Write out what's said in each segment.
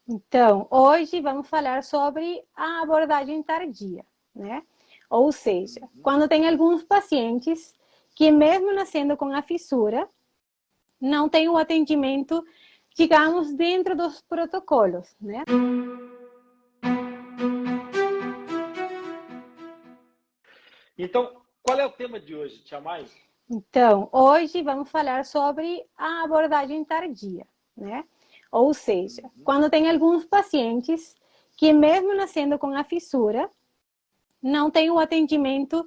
Então, hoje vamos falar sobre a abordagem tardia, né? Ou seja, Uhum. quando tem alguns pacientes que, mesmo nascendo com a fissura, não tem o atendimento, digamos, dentro dos protocolos, né? Então, qual é o tema de hoje, Tia Mai? Então, hoje vamos falar sobre a abordagem tardia, né? Ou seja, Uhum. quando tem alguns pacientes que, mesmo nascendo com a fissura, não tem o atendimento,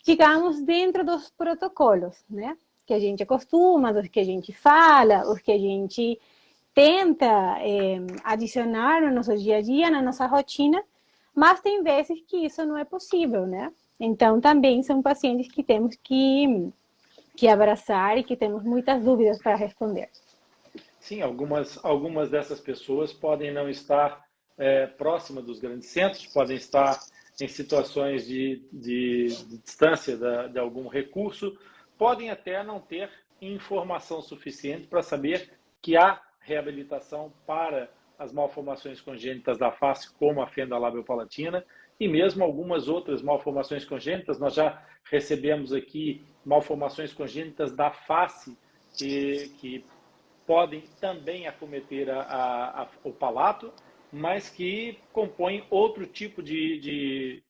digamos, dentro dos protocolos, né? Que a gente acostuma, dos que a gente fala, os que a gente tenta adicionar no nosso dia a dia, na nossa rotina, mas tem vezes que isso não é possível, né? Então, também são pacientes que temos que abraçar e que temos muitas dúvidas para responder. Sim, algumas dessas pessoas podem não estar próximas dos grandes centros, podem estar em situações de distância de algum recurso, podem até não ter informação suficiente para saber que há reabilitação para as malformações congênitas da face, como a fenda labiopalatina, e mesmo algumas outras malformações congênitas. Nós já recebemos aqui malformações congênitas da face que podem também acometer o palato, mas que compõem outro tipo de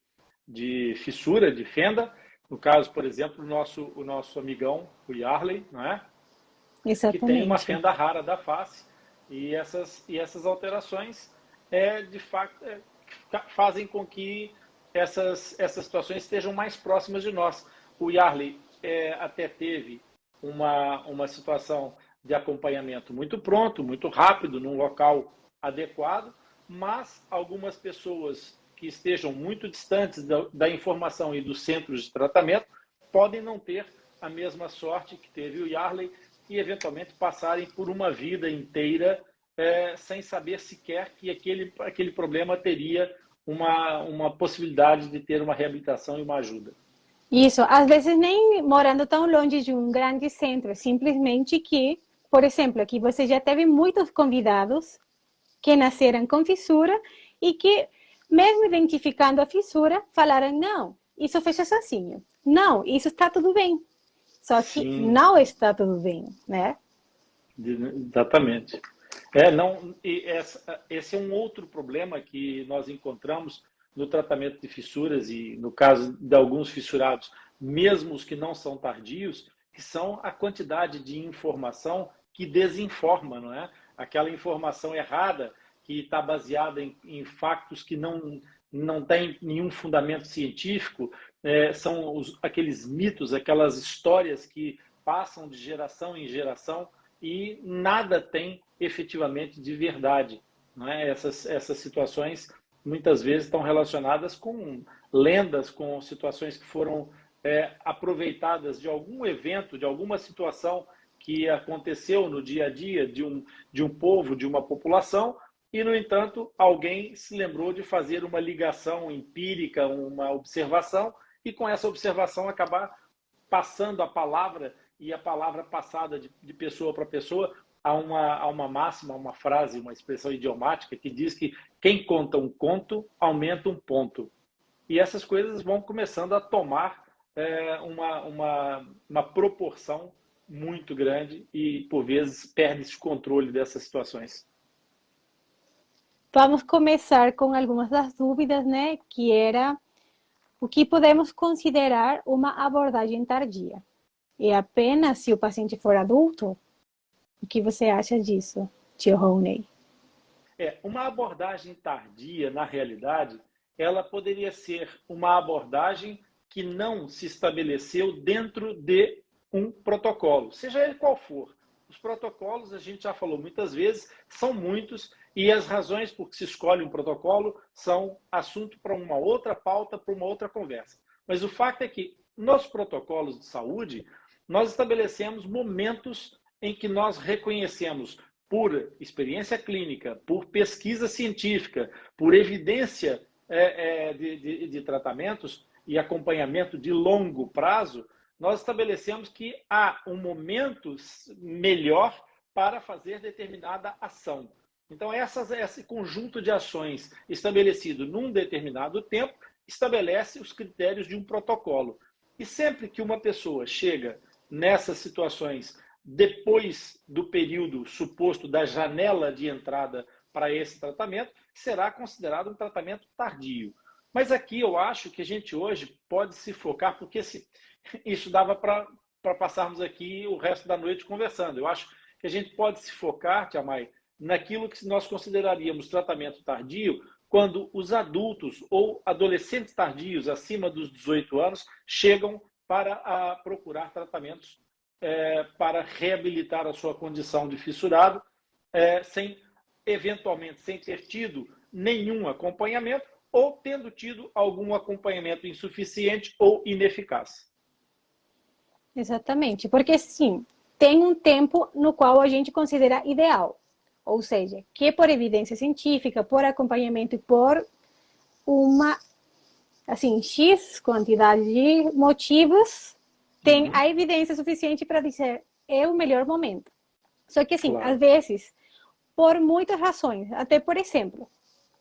fissura, de fenda. No caso, por exemplo, o nosso amigão, o Yarley, não é? Que tem uma Exatamente. fenda rara da face, e essas alterações de fato fazem com que essas situações estejam mais próximas de nós. O Yarley até teve uma situação de acompanhamento muito pronto, muito rápido, num local adequado, mas algumas pessoas que estejam muito distantes da informação e dos centros de tratamento podem não ter a mesma sorte que teve o Yarley e, eventualmente, passarem por uma vida inteira sem saber sequer que aquele problema teria uma possibilidade de ter uma reabilitação e uma ajuda. Isso, às vezes nem morando tão longe de um grande centro, simplesmente que, por exemplo, aqui você já teve muitos convidados que nasceram com fissura e que, mesmo identificando a fissura, falaram: não, isso fecha sozinho. Não, isso está tudo bem. Só que Sim, não está tudo bem, né? exatamente. Não, esse é um outro problema que nós encontramos no tratamento de fissuras e, no caso de alguns fissurados, mesmo os que não são tardios, que são a quantidade de informação que desinforma, não é? Aquela informação errada que está baseada em factos que não têm nenhum fundamento científico, são aqueles mitos, aquelas histórias que passam de geração em geração e nada tem efetivamente de verdade. Não é? Essas situações muitas vezes estão relacionadas com lendas, com situações que foram aproveitadas de algum evento, de alguma situação que aconteceu no dia a dia de um povo, de uma população, e, no entanto, alguém se lembrou de fazer uma ligação empírica, uma observação, e com essa observação acabar passando a palavra, e a palavra passada de pessoa para pessoa, há uma máxima, uma frase, uma expressão idiomática que diz que quem conta um conto aumenta um ponto. E essas coisas vão começando a tomar uma proporção muito grande e, por vezes, perde-se o controle dessas situações. Vamos começar com algumas das dúvidas, né? Que era o que podemos considerar uma abordagem tardia. É apenas se o paciente for adulto? O que você acha disso, tio Roney? Uma abordagem tardia, na realidade, ela poderia ser uma abordagem que não se estabeleceu dentro de um protocolo, seja ele qual for. Os protocolos, a gente já falou muitas vezes, são muitos, e as razões por que se escolhe um protocolo são assunto para uma outra pauta, para uma outra conversa. Mas o fato é que nos protocolos de saúde, nós estabelecemos momentos em que nós reconhecemos, por experiência clínica, por pesquisa científica, por evidência de tratamentos e acompanhamento de longo prazo, nós estabelecemos que há um momento melhor para fazer determinada ação. Então, esse conjunto de ações estabelecido num determinado tempo estabelece os critérios de um protocolo. E sempre que uma pessoa chega nessas situações depois do período suposto da janela de entrada para esse tratamento, será considerado um tratamento tardio. Mas aqui eu acho que a gente hoje pode se focar, porque isso dava para passarmos aqui o resto da noite conversando. Eu acho que a gente pode se focar, Tia Mai, naquilo que nós consideraríamos tratamento tardio, quando os adultos ou adolescentes tardios acima dos 18 anos chegam para procurar tratamentos para reabilitar a sua condição de fissurado, eventualmente sem ter tido nenhum acompanhamento ou tendo tido algum acompanhamento insuficiente ou ineficaz. Exatamente, porque sim, tem um tempo no qual a gente considera ideal, ou seja, que por evidência científica, por acompanhamento e por uma, assim, X quantidade de motivos, tem a evidência suficiente para dizer é o melhor momento. Só que, assim, claro, às vezes, por muitas razões, até, por exemplo,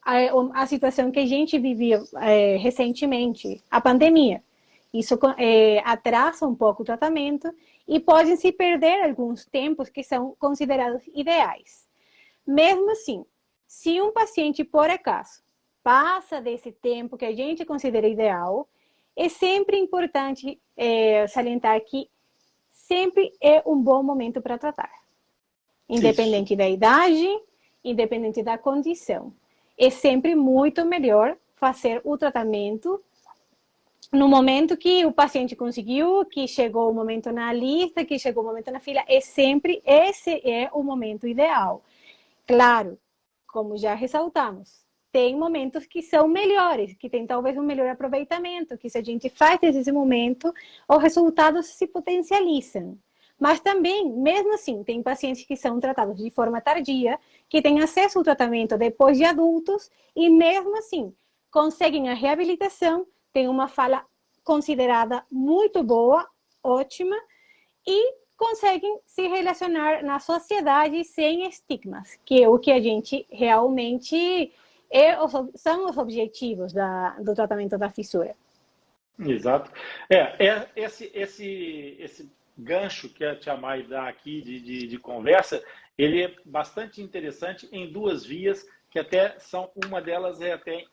a situação que a gente viveu recentemente, a pandemia, isso atrasa um pouco o tratamento e podem se perder alguns tempos que são considerados ideais. Mesmo assim, se um paciente, por acaso, passa desse tempo que a gente considera ideal, é sempre importante salientar que sempre é um bom momento para tratar. Independente da idade, independente da condição. É sempre muito melhor fazer o tratamento no momento que o paciente conseguiu, que chegou o momento na lista, que chegou o momento na fila. Esse é o momento ideal. Claro, como já ressaltamos, tem momentos que são melhores, que tem talvez um melhor aproveitamento, que se a gente faz esse momento, os resultados se potencializam. Mas também, mesmo assim, tem pacientes que são tratados de forma tardia, que têm acesso ao tratamento depois de adultos, e mesmo assim, conseguem a reabilitação, têm uma fala considerada muito boa, ótima, e conseguem se relacionar na sociedade sem estigmas, que é o que a gente realmente são os objetivos do tratamento da fissura. Exato. Esse gancho que a Tia Mai dá aqui de conversa, ele é bastante interessante em duas vias, que até uma delas é até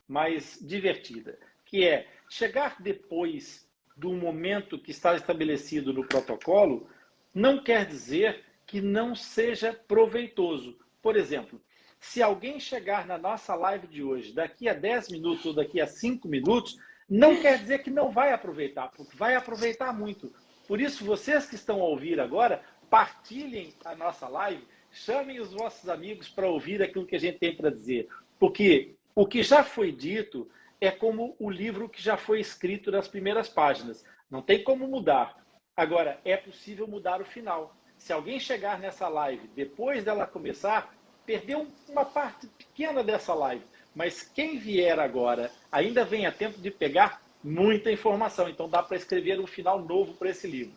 mais divertida, que é chegar depois do momento que está estabelecido no protocolo, não quer dizer que não seja proveitoso. Por exemplo, se alguém chegar na nossa live de hoje, daqui a 10 minutos ou daqui a 5 minutos, não quer dizer que não vai aproveitar, porque vai aproveitar muito. Por isso, vocês que estão a ouvir agora, partilhem a nossa live, chamem os vossos amigos para ouvir aquilo que a gente tem para dizer. Porque o que já foi dito é como o livro que já foi escrito nas primeiras páginas. Não tem como mudar. Agora, é possível mudar o final. Se alguém chegar nessa live, depois dela começar, perdeu uma parte pequena dessa live. Mas quem vier agora ainda vem a tempo de pegar muita informação. Então dá para escrever um final novo para esse livro.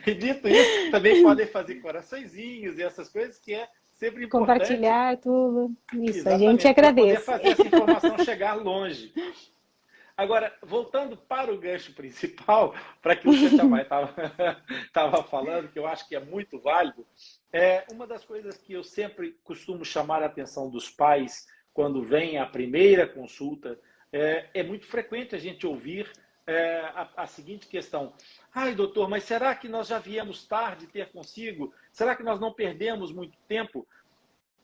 E dito isso, também podem fazer coraçõezinhos e essas coisas que é sempre importante. Compartilhar tudo. Isso, exatamente, a gente Para poder agradece. fazer essa informação chegar longe. Agora, voltando para o gancho principal, para aquilo que a Tia Mai estava falando, que eu acho que é muito válido, uma das coisas que eu sempre costumo chamar a atenção dos pais quando vem a primeira consulta, é muito frequente a gente ouvir a seguinte questão: ai, doutor, mas será que nós já viemos tarde ter consigo? Será que nós não perdemos muito tempo?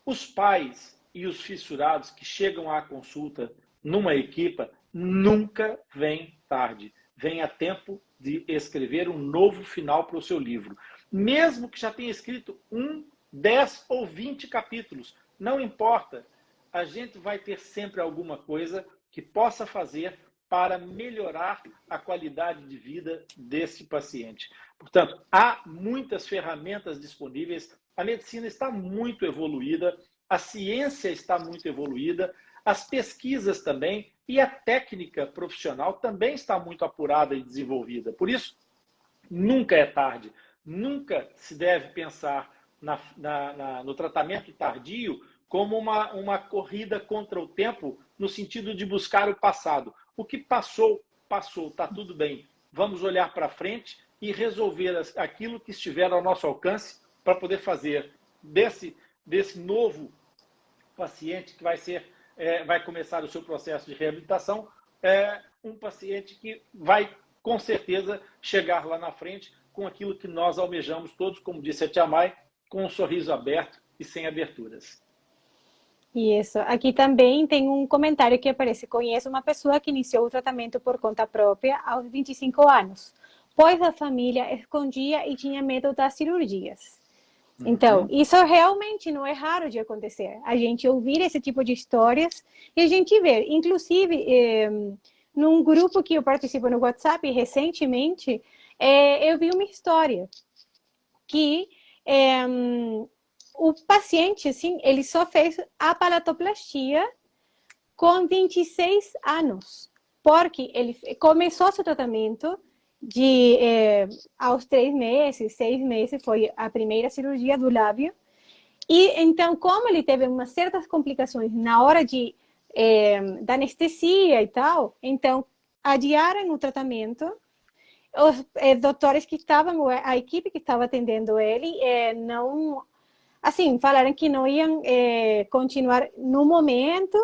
Os pais e os fissurados que chegam à consulta numa equipa nunca vêm tarde. Vem a tempo de escrever um novo final para o seu livro. Mesmo que já tenha escrito 1, 10 ou 20 capítulos, não importa. A gente vai ter sempre alguma coisa que possa fazer para melhorar a qualidade de vida desse paciente. Portanto, há muitas ferramentas disponíveis, a medicina está muito evoluída, a ciência está muito evoluída, as pesquisas também e a técnica profissional também está muito apurada e desenvolvida. Por isso, nunca é tarde, nunca se deve pensar no tratamento tardio como uma corrida contra o tempo, no sentido de buscar o passado. O que passou, passou, está tudo bem. Vamos olhar para frente e resolver aquilo que estiver ao nosso alcance para poder fazer desse novo paciente que vai começar o seu processo de reabilitação, um paciente que vai, com certeza, chegar lá na frente com aquilo que nós almejamos todos, como disse a Tia May, com um sorriso aberto e sem aberturas. Isso. Aqui também tem um comentário que aparece. Conheço uma pessoa que iniciou o tratamento por conta própria aos 25 anos, pois a família escondia e tinha medo das cirurgias. Então, isso realmente não é raro de acontecer. A gente ouvir esse tipo de histórias e a gente vê. Inclusive, num grupo que eu participo no WhatsApp recentemente, eu vi uma história que o paciente, assim, ele só fez a palatoplastia com 26 anos, porque ele começou seu tratamento aos 3 meses, 6 meses, foi a primeira cirurgia do lábio. E então, como ele teve umas certas complicações na hora da anestesia e tal, então adiaram o tratamento. Os doutores que estavam, a equipe que estava atendendo ele, não, assim, falaram que não iam continuar no momento,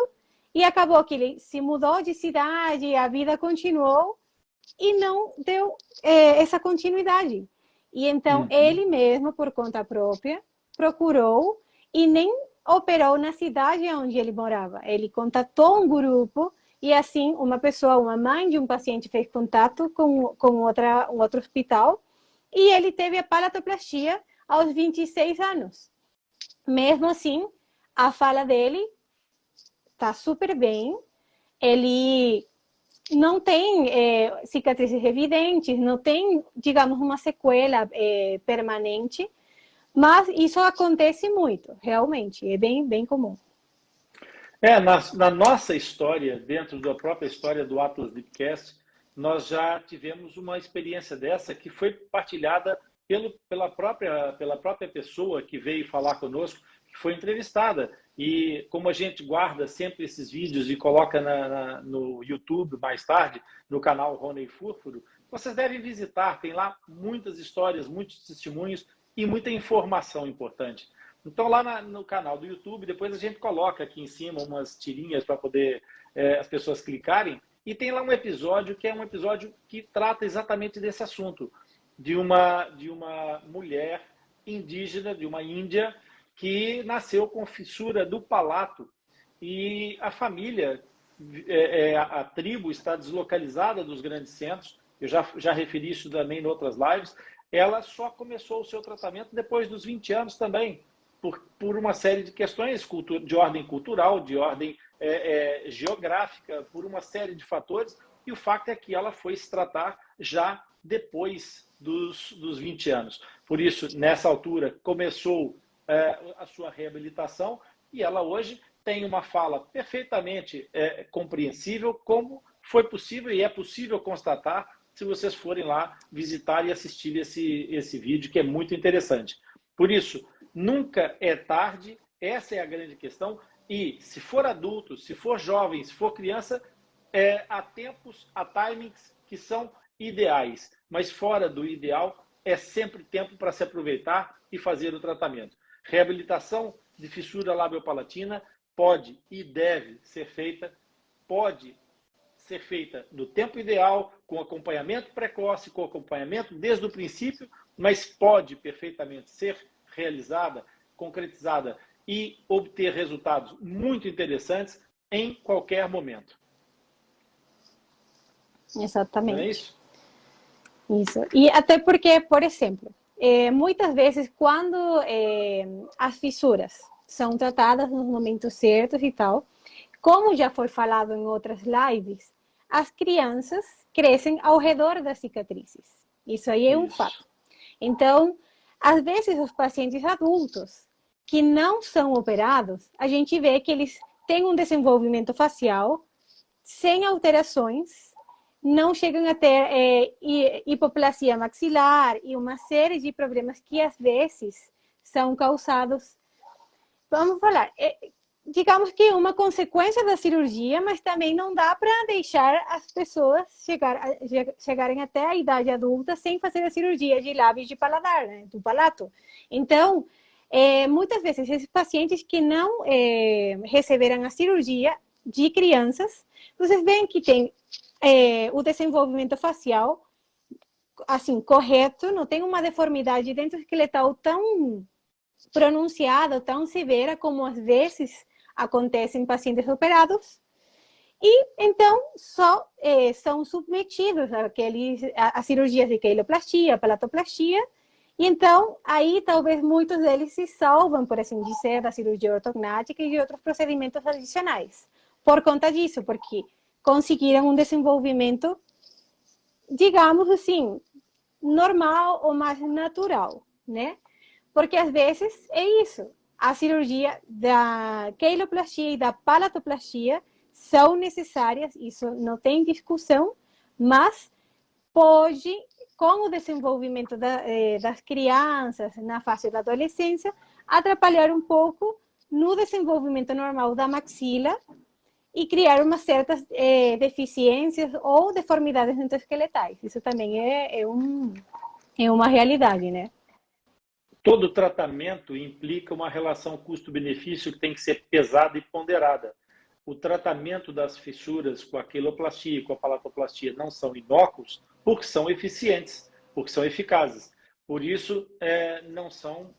e acabou que ele se mudou de cidade, a vida continuou e não deu essa continuidade. E então ele mesmo, por conta própria, procurou e nem operou na cidade onde ele morava. Ele contatou um grupo e assim uma mãe de um paciente fez contato com um outro hospital e ele teve a palatoplastia aos 26 anos. Mesmo assim, a fala dele está super bem. Ele não tem cicatrizes evidentes, não tem, digamos, uma sequela permanente, mas isso acontece muito, realmente, é bem, bem comum. Na nossa história, dentro da própria história do Atlas Lipcast, nós já tivemos uma experiência dessa que foi partilhada pela própria pessoa que veio falar conosco, que foi entrevistada. E como a gente guarda sempre esses vídeos e coloca no YouTube mais tarde, no canal Rony Furfuro, vocês devem visitar, tem lá muitas histórias, muitos testemunhos e muita informação importante. Então lá no canal do YouTube, depois a gente coloca aqui em cima umas tirinhas para poder as pessoas clicarem, e tem lá um episódio que é um episódio que trata exatamente desse assunto, de uma mulher indígena, de uma índia, que nasceu com fissura do palato e a família, a tribo está deslocalizada dos grandes centros, eu já referi isso também em outras lives, ela só começou o seu tratamento depois dos 20 anos também, por uma série de questões de ordem cultural, de ordem geográfica, por uma série de fatores, e o fato é que ela foi se tratar já depois dos 20 anos. Por isso, nessa altura, começou a sua reabilitação e ela hoje tem uma fala perfeitamente compreensível, como foi possível e é possível constatar se vocês forem lá visitar e assistir esse vídeo, que é muito interessante. Por isso, nunca é tarde, essa é a grande questão, e se for adulto, se for jovem, se for criança, há tempos, há timings que são ideais, mas fora do ideal é sempre tempo para se aproveitar e fazer o tratamento. Reabilitação de fissura labiopalatina pode e deve ser feita, no tempo ideal, com acompanhamento precoce, com acompanhamento desde o princípio, mas pode perfeitamente ser realizada, concretizada e obter resultados muito interessantes em qualquer momento. Exatamente. Não é isso? Isso. E até porque, por exemplo, muitas vezes quando as fissuras são tratadas nos momentos certos e tal, como já foi falado em outras lives, as crianças crescem ao redor das cicatrizes. Isso aí é um fato. Então, às vezes os pacientes adultos que não são operados, a gente vê que eles têm um desenvolvimento facial sem alterações, não chegam a ter hipoplasia maxilar e uma série de problemas que às vezes são causados, vamos falar, digamos que uma consequência da cirurgia, mas também não dá para deixar as pessoas chegarem até a idade adulta sem fazer a cirurgia de lábios de paladar, né, do palato. Então, muitas vezes, esses pacientes que não receberam a cirurgia de crianças, vocês veem que tem o desenvolvimento facial, assim, correto, não tem uma deformidade dento-esqueletal tão pronunciada, tão severa como às vezes acontece em pacientes operados, e então só são submetidos a cirurgias de queiloplastia, palatoplastia, e então aí talvez muitos deles se salvam, por assim dizer, da cirurgia ortognática e de outros procedimentos adicionais, por conta disso, porque conseguiram um desenvolvimento, digamos assim, normal ou mais natural, né? Porque às vezes é isso. A cirurgia da queiloplastia e da palatoplastia são necessárias, isso não tem discussão, mas pode, com o desenvolvimento das crianças na fase da adolescência, atrapalhar um pouco no desenvolvimento normal da maxila e criar umas certas deficiências ou deformidades dentoesqueletais. Isso também é uma realidade, né? Todo tratamento implica uma relação custo-benefício que tem que ser pesada e ponderada. O tratamento das fissuras com a queiloplastia e com a palatoplastia não são inócuos porque são eficientes, porque são eficazes. Por isso, não são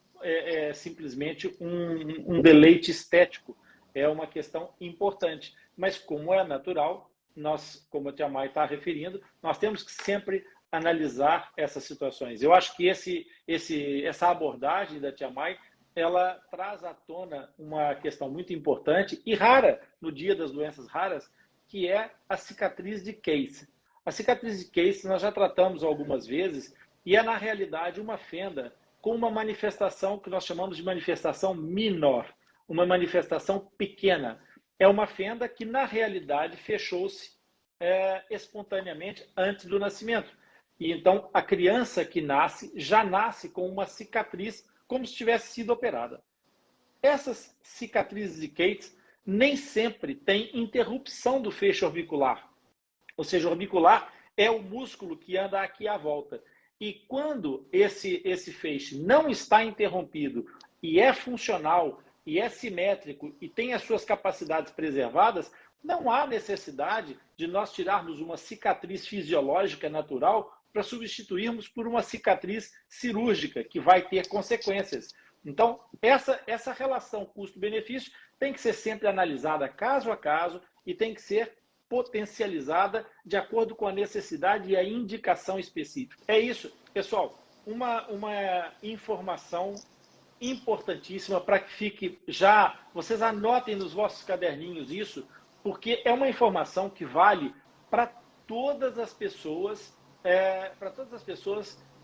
simplesmente um deleite estético. É uma questão importante. Mas, como é natural, nós, como a Tia Mai está referindo, nós temos que sempre analisar essas situações. Eu acho que essa abordagem da Tia Mai, ela traz à tona uma questão muito importante e rara no dia das doenças raras, que é a cicatriz de Case. A cicatriz de Case nós já tratamos algumas vezes e é, na realidade, uma fenda com uma manifestação que nós chamamos de manifestação menor, uma manifestação pequena. É uma fenda que, na realidade, fechou-se espontaneamente antes do nascimento. E então, a criança que nasce, já nasce com uma cicatriz como se tivesse sido operada. Essas cicatrizes de Cates nem sempre têm interrupção do feixe orbicular. Ou seja, o orbicular é o músculo que anda aqui à volta. E quando esse feixe não está interrompido e é funcional, e é simétrico e tem as suas capacidades preservadas, não há necessidade de nós tirarmos uma cicatriz fisiológica natural para substituirmos por uma cicatriz cirúrgica, que vai ter consequências. Então, essa relação custo-benefício tem que ser sempre analisada caso a caso e tem que ser potencializada de acordo com a necessidade e a indicação específica. É isso, pessoal. Uma informação importantíssima para que fique já... Vocês anotem nos vossos caderninhos isso, porque é uma informação que vale para todas as pessoas,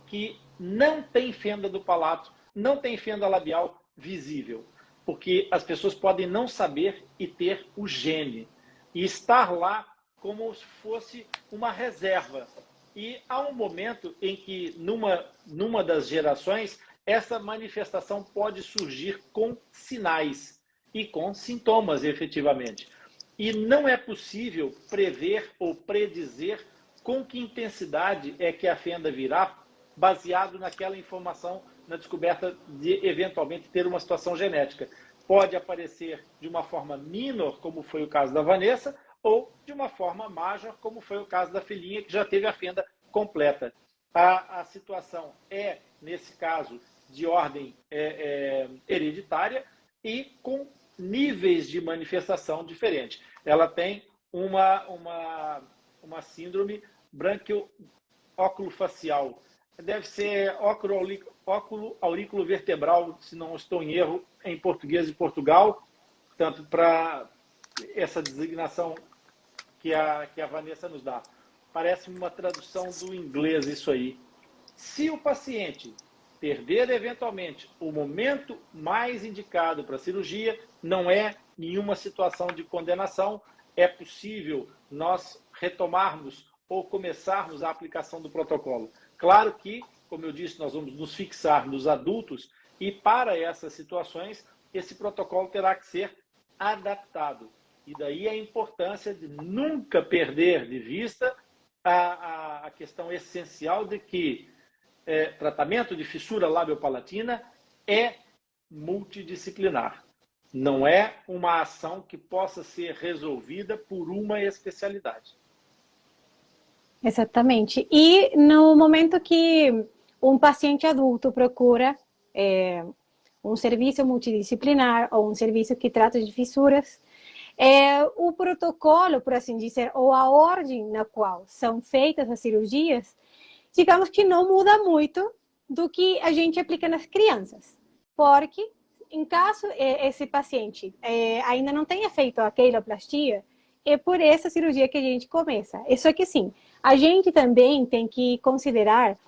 que não têm fenda do palato, não têm fenda labial visível, porque as pessoas podem não saber e ter o gene e estar lá como se fosse uma reserva. E há um momento em que, numa das gerações, essa manifestação pode surgir com sinais e com sintomas, efetivamente. E não é possível prever ou predizer com que intensidade é que a fenda virá, baseado naquela informação, na descoberta de, eventualmente, ter uma situação genética. Pode aparecer de uma forma minor, como foi o caso da Vanessa, ou de uma forma major, como foi o caso da filhinha, que já teve a fenda completa. A situação é, nesse caso, de ordem hereditária e com níveis de manifestação diferentes. Ela tem uma síndrome branquio-óculo-facial. Deve ser óculo-aurículo-vertebral, se não estou em erro, em português de Portugal, tanto para essa designação que a Vanessa nos dá. Parece uma tradução do inglês isso aí. Se o paciente perder eventualmente o momento mais indicado para a cirurgia, não é nenhuma situação de condenação, é possível nós retomarmos ou começarmos a aplicação do protocolo. Claro que, como eu disse, nós vamos nos fixar nos adultos E para essas situações, esse protocolo terá que ser adaptado. E daí a importância de nunca perder de vista a questão essencial de que tratamento de fissura labiopalatina é multidisciplinar. Não é uma ação que possa ser resolvida por uma especialidade. Exatamente. E no momento que um paciente adulto procura um serviço multidisciplinar ou um serviço que trata de fissuras, o protocolo, por assim dizer, ou a ordem na qual são feitas as cirurgias, digamos que não muda muito do que a gente aplica nas crianças. Porque, em caso esse paciente ainda não tenha feito a queiloplastia, é por essa cirurgia que a gente começa. É só que, sim, a gente também tem que considerar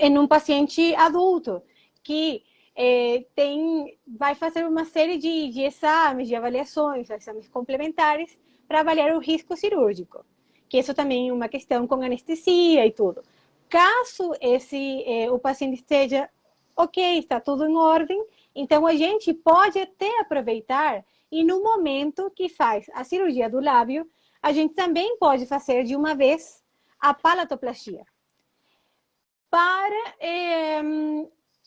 em um paciente adulto que vai fazer uma série de exames, de avaliações, exames complementares para avaliar o risco cirúrgico, que isso também é uma questão com anestesia e tudo. Caso o paciente esteja ok, está tudo em ordem, então a gente pode até aproveitar e no momento que faz a cirurgia do lábio, a gente também pode fazer de uma vez a palatoplastia para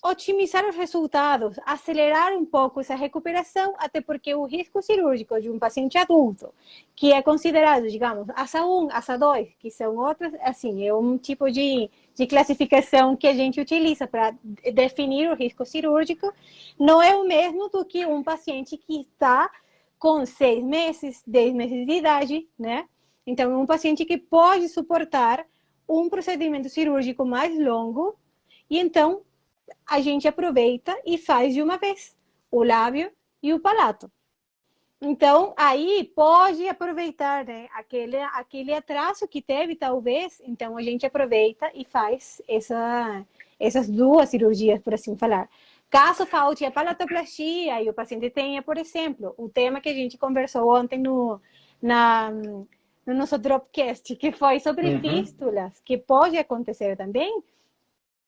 otimizar os resultados, acelerar um pouco essa recuperação, até porque o risco cirúrgico de um paciente adulto, que é considerado, digamos, ASA 1, ASA 2, que são outras, assim, é um tipo de classificação que a gente utiliza para definir o risco cirúrgico, não é o mesmo do que um paciente que está com 6 meses, 10 meses de idade, né? Então, é um paciente que pode suportar um procedimento cirúrgico mais longo, e então a gente aproveita e faz de uma vez o lábio e o palato. Então, aí pode aproveitar, né, aquele atraso que teve, talvez. Então, a gente aproveita e faz essas duas cirurgias, por assim falar. Caso falte a palatoplastia e o paciente tenha, por exemplo, o tema que a gente conversou ontem no nosso Dropcast, que foi sobre fístulas, que pode acontecer também.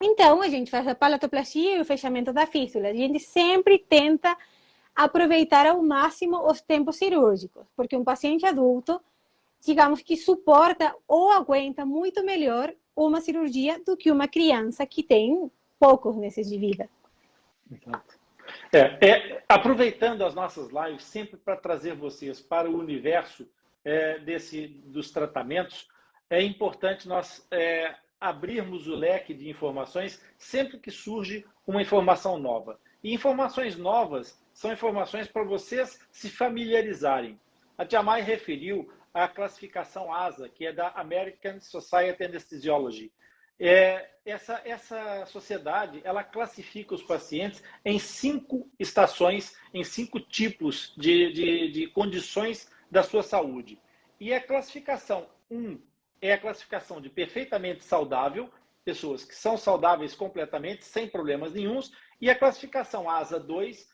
Então, a gente faz a palatoplastia e o fechamento da fístula. A gente sempre tenta aproveitar ao máximo os tempos cirúrgicos, porque um paciente adulto, digamos que suporta ou aguenta muito melhor uma cirurgia do que uma criança que tem poucos meses de vida. Exato. Aproveitando as nossas lives, sempre para trazer vocês para o universo dos tratamentos, é importante nós abrirmos o leque de informações sempre que surge uma informação nova. E informações novas são informações para vocês se familiarizarem. A Tia Mai referiu a classificação ASA, que é da American Society of Anesthesiology. Essa sociedade, ela classifica os pacientes em 5 estações, em 5 tipos de condições da sua saúde. E a classificação 1 é a classificação de perfeitamente saudável, pessoas que são saudáveis completamente, sem problemas nenhuns, e a classificação ASA 2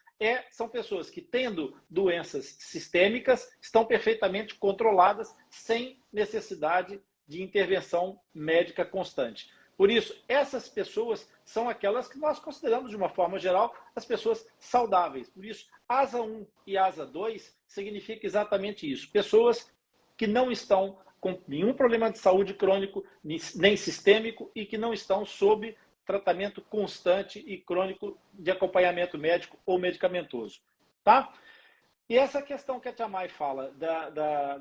são pessoas que, tendo doenças sistêmicas, estão perfeitamente controladas, sem necessidade de intervenção médica constante. Por isso, essas pessoas são aquelas que nós consideramos, de uma forma geral, as pessoas saudáveis. Por isso, ASA 1 e ASA 2 significa exatamente isso. Pessoas que não estão com nenhum problema de saúde crônico, nem sistêmico, e que não estão sob tratamento constante e crônico de acompanhamento médico ou medicamentoso. Tá? E essa questão que a Tia Mai fala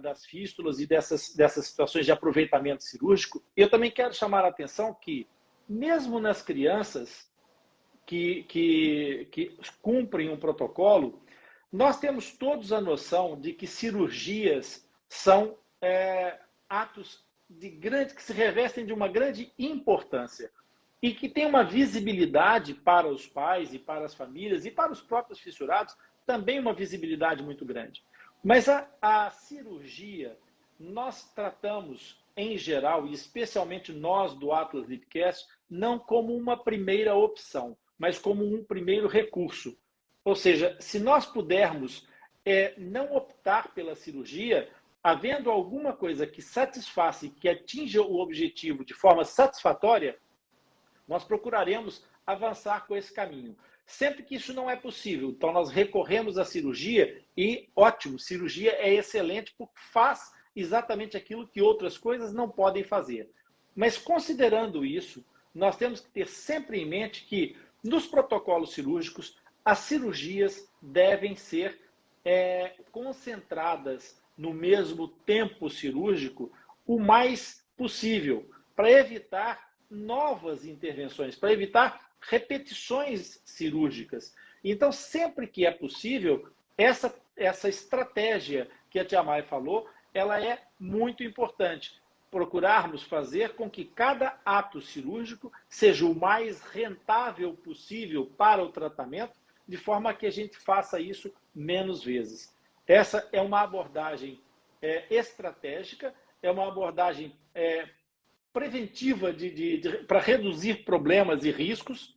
das fístulas e dessas situações de aproveitamento cirúrgico, eu também quero chamar a atenção que, mesmo nas crianças que cumprem um protocolo, nós temos todos a noção de que cirurgias são atos que se revestem de uma grande importância e que tem uma visibilidade para os pais e para as famílias e para os próprios fissurados, também uma visibilidade muito grande. Mas a cirurgia, nós tratamos, em geral, e especialmente nós do Atlas Lipcast, não como uma primeira opção, mas como um primeiro recurso. Ou seja, se nós pudermos não optar pela cirurgia, havendo alguma coisa que satisfaça e que atinja o objetivo de forma satisfatória, nós procuraremos avançar com esse caminho. Sempre que isso não é possível, então nós recorremos à cirurgia e, ótimo, cirurgia é excelente porque faz exatamente aquilo que outras coisas não podem fazer. Mas considerando isso, nós temos que ter sempre em mente que nos protocolos cirúrgicos, as cirurgias devem ser concentradas no mesmo tempo cirúrgico o mais possível, para evitar novas intervenções, para evitar repetições cirúrgicas. Então, sempre que é possível, essa estratégia que a Tia Mai falou, ela é muito importante. Procurarmos fazer com que cada ato cirúrgico seja o mais rentável possível para o tratamento, de forma que a gente faça isso menos vezes. Essa é uma abordagem estratégica, é uma abordagem preventiva para reduzir problemas e riscos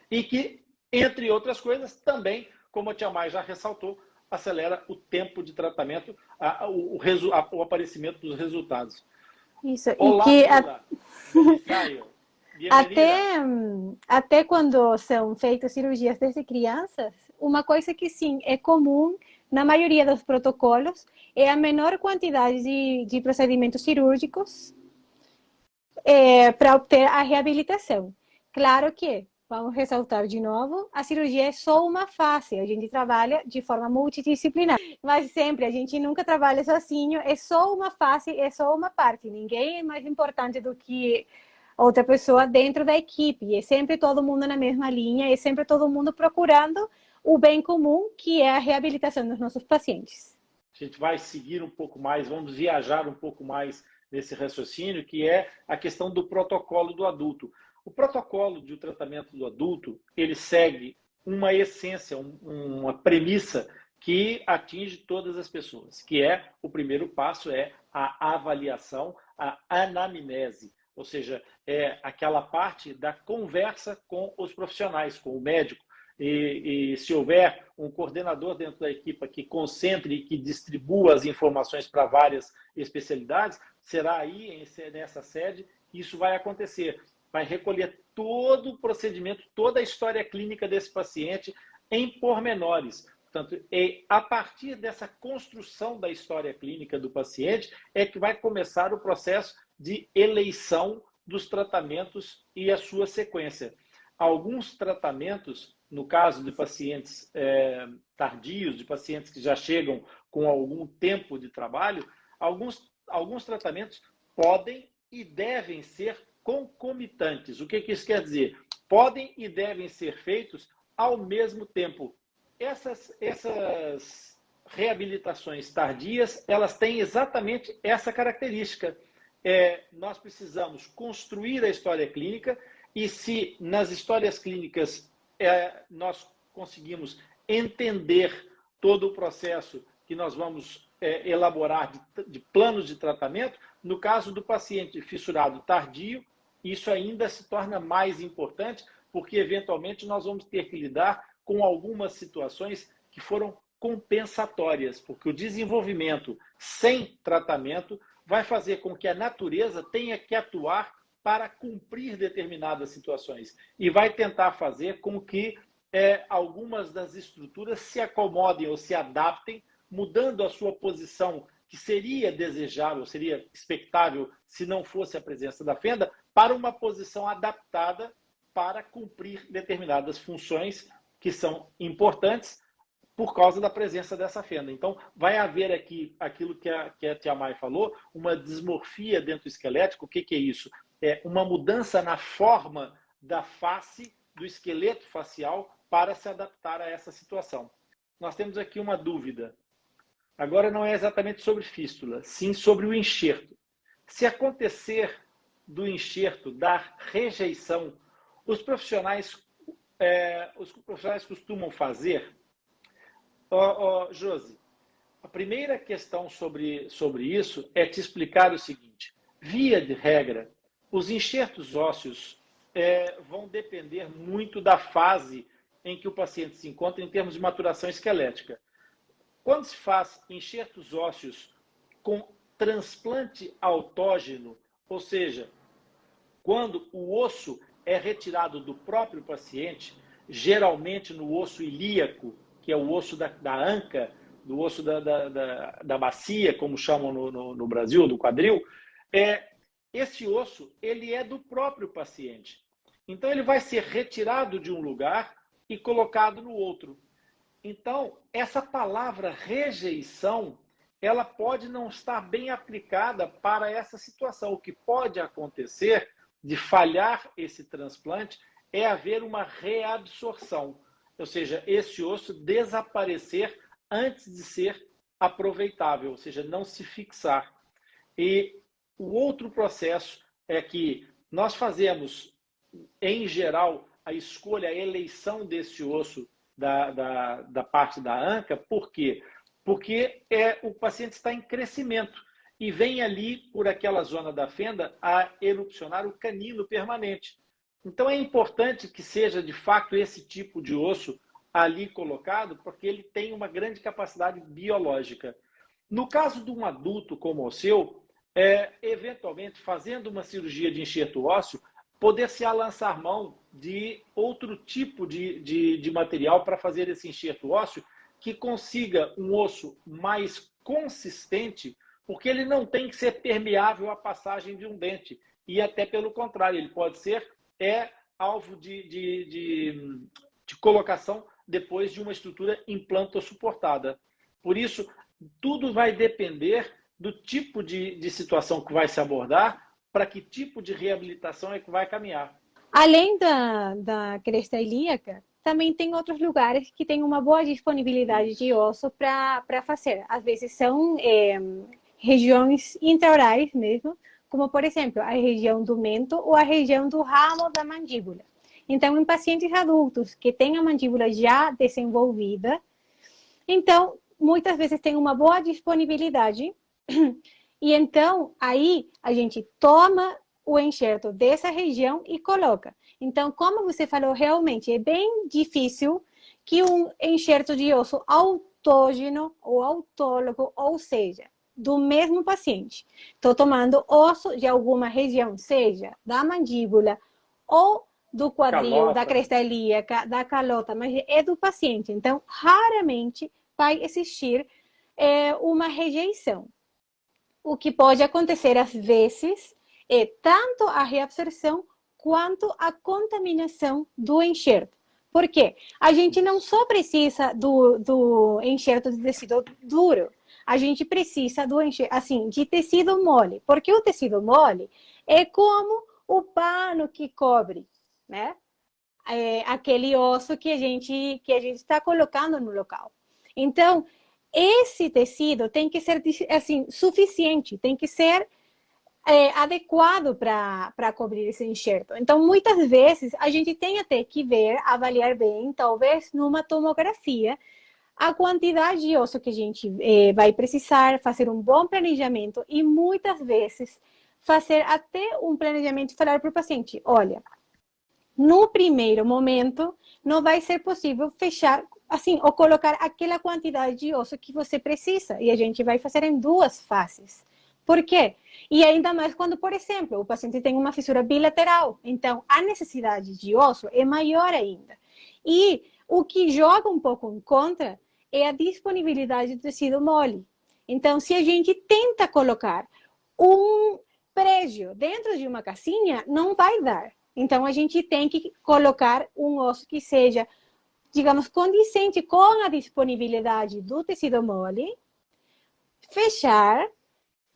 e que, entre outras coisas, também, como a Tia Mai já ressaltou, acelera o tempo de tratamento, o aparecimento dos resultados. Isso, Olá, até quando são feitas cirurgias desde crianças, uma coisa que sim é comum na maioria dos protocolos é a menor quantidade de procedimentos cirúrgicos para obter a reabilitação. Claro que, vamos ressaltar de novo, a cirurgia é só uma fase, a gente trabalha de forma multidisciplinar, mas sempre, a gente nunca trabalha sozinho, é só uma fase, é só uma parte, ninguém é mais importante do que outra pessoa dentro da equipe, é sempre todo mundo na mesma linha, é sempre todo mundo procurando o bem comum, que é a reabilitação dos nossos pacientes. A gente vai seguir um pouco mais, vamos viajar um pouco mais nesse raciocínio, que é a questão do protocolo do adulto. O protocolo de tratamento do adulto, ele segue uma essência, uma premissa que atinge todas as pessoas, que é, o primeiro passo é a avaliação, a anamnese, ou seja, é aquela parte da conversa com os profissionais, com o médico. E se houver um coordenador dentro da equipe que concentre e que distribua as informações para várias especialidades, será aí, nessa sede, que isso vai acontecer. Vai recolher todo o procedimento, toda a história clínica desse paciente em pormenores. Portanto, a partir dessa construção da história clínica do paciente é que vai começar o processo de eleição dos tratamentos e a sua sequência. Alguns tratamentos, no caso de pacientes tardios, de pacientes que já chegam com algum tempo de trabalho, alguns tratamentos podem e devem ser concomitantes. O que isso quer dizer? Podem e devem ser feitos ao mesmo tempo. Essas reabilitações tardias, elas têm exatamente essa característica. Nós precisamos construir a história clínica e se nas histórias clínicas nós conseguimos entender todo o processo que nós vamos elaborar de planos de tratamento, no caso do paciente fissurado tardio, isso ainda se torna mais importante, porque eventualmente nós vamos ter que lidar com algumas situações que foram compensatórias, porque o desenvolvimento sem tratamento vai fazer com que a natureza tenha que atuar para cumprir determinadas situações e vai tentar fazer com que algumas das estruturas se acomodem ou se adaptem, mudando a sua posição, que seria desejável, seria expectável se não fosse a presença da fenda, para uma posição adaptada para cumprir determinadas funções que são importantes por causa da presença dessa fenda. Então, vai haver aqui aquilo que a Tia Mai falou, uma dismorfia dentro esquelético. O que é isso? É uma mudança na forma da face, do esqueleto facial, para se adaptar a essa situação. Nós temos aqui uma dúvida. Agora não é exatamente sobre fístula, sim sobre o enxerto. Se acontecer do enxerto dar rejeição, os profissionais costumam fazer... Josi, a primeira questão sobre isso é te explicar o seguinte. Via de regra, os enxertos ósseos vão depender muito da fase em que o paciente se encontra em termos de maturação esquelética. Quando se faz enxertos ósseos com transplante autógeno, ou seja, quando o osso é retirado do próprio paciente, geralmente no osso ilíaco, que é o osso da anca, do osso da bacia, como chamam no Brasil, do quadril, esse osso ele é do próprio paciente. Então, ele vai ser retirado de um lugar e colocado no outro. Então, essa palavra rejeição, ela pode não estar bem aplicada para essa situação. O que pode acontecer de falhar esse transplante é haver uma reabsorção, ou seja, esse osso desaparecer antes de ser aproveitável, ou seja, não se fixar. E o outro processo é que nós fazemos, em geral, a escolha, a eleição desse osso da parte da anca. Por quê? Porque o paciente está em crescimento e vem ali, por aquela zona da fenda, a erupcionar o canino permanente. Então, é importante que seja, de fato, esse tipo de osso ali colocado, porque ele tem uma grande capacidade biológica. No caso de um adulto como o seu, eventualmente, fazendo uma cirurgia de enxerto ósseo, poder-se lançar mão de outro tipo de material para fazer esse enxerto ósseo que consiga um osso mais consistente, porque ele não tem que ser permeável à passagem de um dente. E até pelo contrário, ele pode ser alvo de colocação depois de uma estrutura implantossuportada. Por isso, tudo vai depender do tipo de situação que vai se abordar, para que tipo de reabilitação é que vai caminhar. Além da cresta ilíaca, também tem outros lugares que têm uma boa disponibilidade de osso para fazer. Às vezes são regiões intraorais mesmo, como, por exemplo, a região do mento ou a região do ramo da mandíbula. Então, em pacientes adultos que têm a mandíbula já desenvolvida, então, muitas vezes tem uma boa disponibilidade e então, aí, a gente toma o enxerto dessa região e coloca. Então, como você falou, realmente é bem difícil que um enxerto de osso autógeno ou autólogo, ou seja, do mesmo paciente, estou tomando osso de alguma região, seja da mandíbula ou do quadril, calota, da cresta ilíaca, da calota, mas é do paciente. Então, raramente vai existir uma rejeição. O que pode acontecer às vezes é tanto a reabsorção quanto a contaminação do enxerto. Por quê? A gente não só precisa do enxerto de tecido duro, a gente precisa do enxerto, assim, de tecido mole, porque o tecido mole é como o pano que cobre, né? Aquele osso que a gente está colocando no local. Então, esse tecido tem que ser assim suficiente, tem que ser adequado para cobrir esse enxerto. Então, muitas vezes, a gente tem até que ver, avaliar bem, talvez numa tomografia, a quantidade de osso que a gente vai precisar, fazer um bom planejamento e, muitas vezes, fazer até um planejamento e falar para o paciente, olha, no primeiro momento, não vai ser possível fechar, assim, ou colocar aquela quantidade de osso que você precisa. E a gente vai fazer em 2 fases. Por quê? E ainda mais quando, por exemplo, o paciente tem uma fissura bilateral. Então, a necessidade de osso é maior ainda. E o que joga um pouco em conta é a disponibilidade do tecido mole. Então, se a gente tenta colocar um prégio dentro de uma casinha, não vai dar. Então, a gente tem que colocar um osso que seja, digamos, condizente com a disponibilidade do tecido mole, fechar,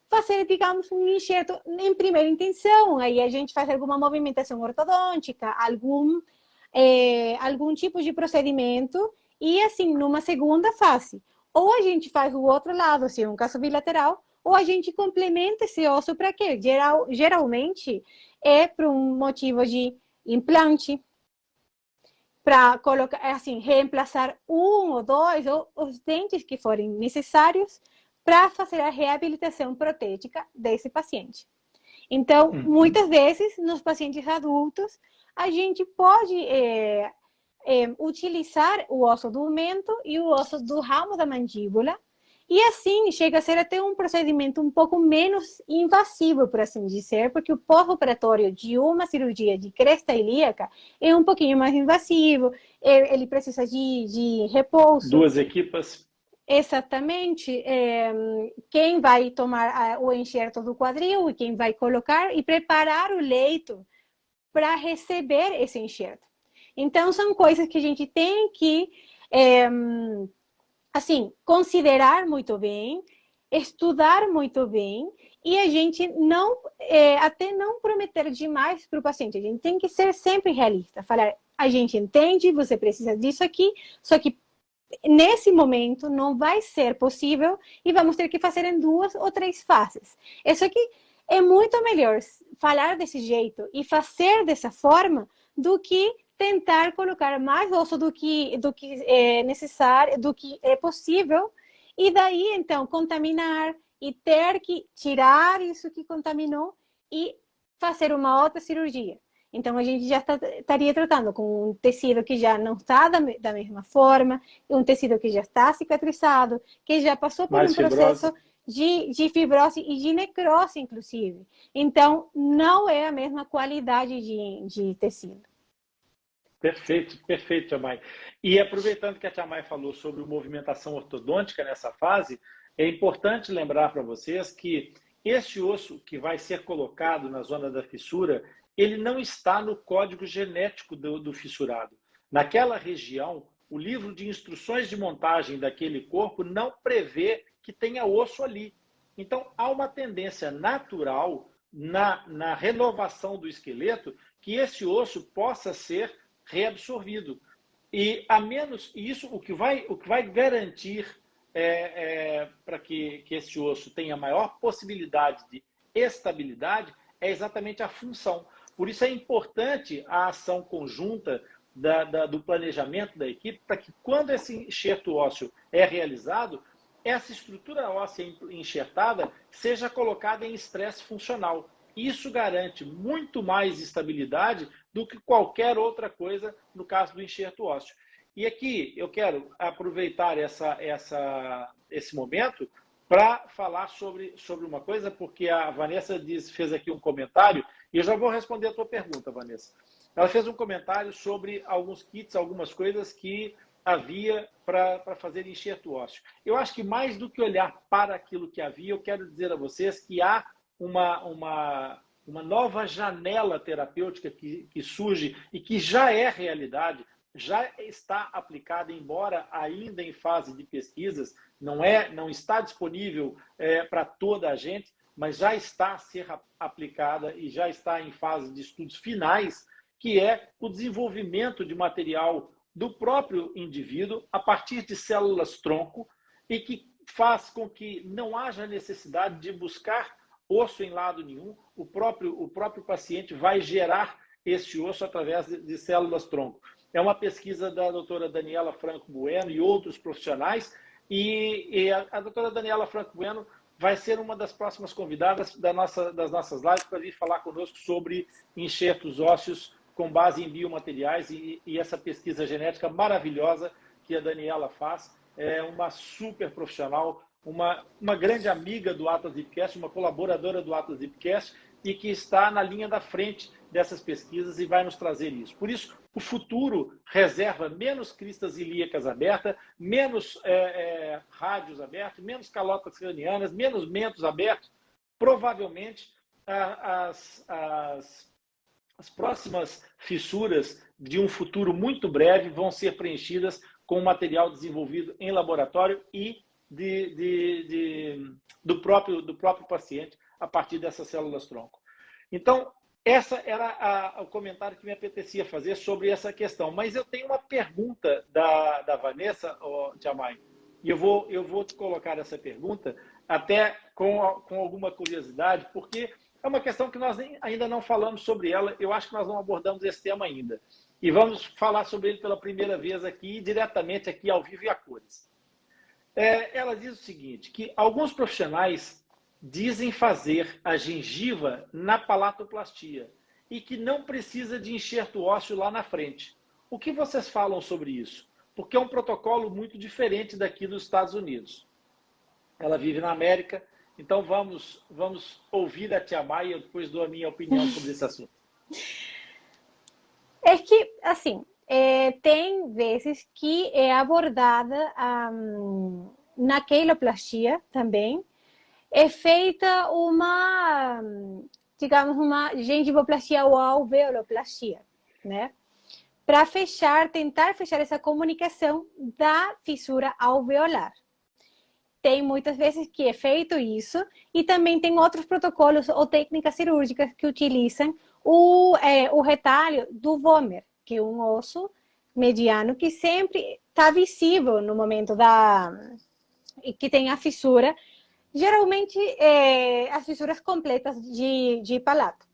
fazer, digamos, um enxerto em primeira intenção. Aí a gente faz alguma movimentação ortodôntica, algum tipo de procedimento, e assim, numa segunda fase. Ou a gente faz o outro lado, se é um caso bilateral, ou a gente complementa esse osso para quê? Geralmente é por um motivo de implante, para colocar, assim, reemplaçar um ou dois, ou os dentes que forem necessários para fazer a reabilitação protética desse paciente. Então, muitas vezes, nos pacientes adultos, a gente pode utilizar o osso do mento e o osso do ramo da mandíbula, E assim, chega a ser até um procedimento um pouco menos invasivo, por assim dizer, porque o pós-operatório de uma cirurgia de cresta ilíaca é um pouquinho mais invasivo, ele precisa de repouso. Duas equipas. Exatamente. Quem vai tomar o enxerto do quadril e quem vai colocar e preparar o leito para receber esse enxerto. Então, são coisas que a gente tem que assim, considerar muito bem, estudar muito bem e a gente não, até não prometer demais para o paciente. A gente tem que ser sempre realista, falar, a gente entende, você precisa disso aqui, só que nesse momento não vai ser possível e vamos ter que fazer em 2 ou 3 fases. Isso aqui é muito melhor falar desse jeito e fazer dessa forma do que tentar colocar mais osso do que é necessário, do que é possível, e daí, então, contaminar e ter que tirar isso que contaminou e fazer uma outra cirurgia. Então, a gente já estaria tratando com um tecido que já não está da mesma forma, um tecido que já está cicatrizado, que já passou por um processo de fibrose e de necrose, inclusive. Então, não é a mesma qualidade de tecido. Perfeito, perfeito, Tia Mai. E aproveitando que a Tia Mai falou sobre movimentação ortodôntica nessa fase, é importante lembrar para vocês que esse osso que vai ser colocado na zona da fissura, ele não está no código genético do fissurado. Naquela região, o livro de instruções de montagem daquele corpo não prevê que tenha osso ali. Então, há uma tendência natural na renovação do esqueleto que esse osso possa ser reabsorvido. E a menos isso, o que vai garantir para que esse osso tenha maior possibilidade de estabilidade é exatamente a função. Por isso é importante a ação conjunta do planejamento da equipe para que quando esse enxerto ósseo é realizado, essa estrutura óssea enxertada seja colocada em estresse funcional. Isso garante muito mais estabilidade do que qualquer outra coisa no caso do enxerto ósseo. E aqui eu quero aproveitar esse momento para falar sobre uma coisa, porque a Vanessa fez aqui um comentário, e eu já vou responder a tua pergunta, Vanessa. Ela fez um comentário sobre alguns kits, algumas coisas que havia para fazer enxerto ósseo. Eu acho que mais do que olhar para aquilo que havia, eu quero dizer a vocês que há uma nova janela terapêutica que surge e que já é realidade, já está aplicada, embora ainda em fase de pesquisas, não está disponível para toda a gente, mas já está a ser aplicada e já está em fase de estudos finais, que é o desenvolvimento de material do próprio indivíduo a partir de células-tronco e que faz com que não haja necessidade de buscar osso em lado nenhum, o próprio paciente vai gerar esse osso através de células-tronco. É uma pesquisa da doutora Daniela Franco Bueno e outros profissionais, e a doutora Daniela Franco Bueno vai ser uma das próximas convidadas das nossas lives para vir falar conosco sobre enxertos ósseos com base em biomateriais e essa pesquisa genética maravilhosa que a Daniela faz. É uma super profissional, uma grande amiga do Atlas Ipcast, uma colaboradora do Atlas Ipcast e que está na linha da frente dessas pesquisas e vai nos trazer isso. Por isso, o futuro reserva menos cristas ilíacas abertas, menos rádios abertos, menos calotas cranianas, menos mentos abertos. Provavelmente, as próximas fissuras de um futuro muito breve vão ser preenchidas com material desenvolvido em laboratório e do próprio paciente a partir dessas células-tronco. Então, essa era o comentário que me apetecia fazer sobre essa questão. Mas eu tenho uma pergunta da Vanessa, Tia Mai, e eu vou te colocar essa pergunta até com alguma curiosidade, porque é uma questão que nós ainda não falamos sobre ela. Eu acho que nós não abordamos esse tema ainda. E vamos falar sobre ele pela primeira vez aqui, diretamente aqui ao vivo e a cores. Ela diz o seguinte, que alguns profissionais dizem fazer a gengiva na palatoplastia e que não precisa de enxerto ósseo lá na frente. O que vocês falam sobre isso? Porque é um protocolo muito diferente daqui dos Estados Unidos. ela vive na América. Então vamos ouvir a tia Maia, eu depois dou a minha opinião sobre esse assunto. É que, assim, tem vezes que é abordada na queloplastia também, é feita uma, digamos, uma gengivoplastia ou alveoloplastia, né? Para tentar fechar essa comunicação da fissura alveolar. Tem muitas vezes que é feito isso, e também tem outros protocolos ou técnicas cirúrgicas que utilizam o retalho do vomer, que é um osso mediano que sempre está visível no momento que tem a fissura, geralmente as fissuras completas de palato.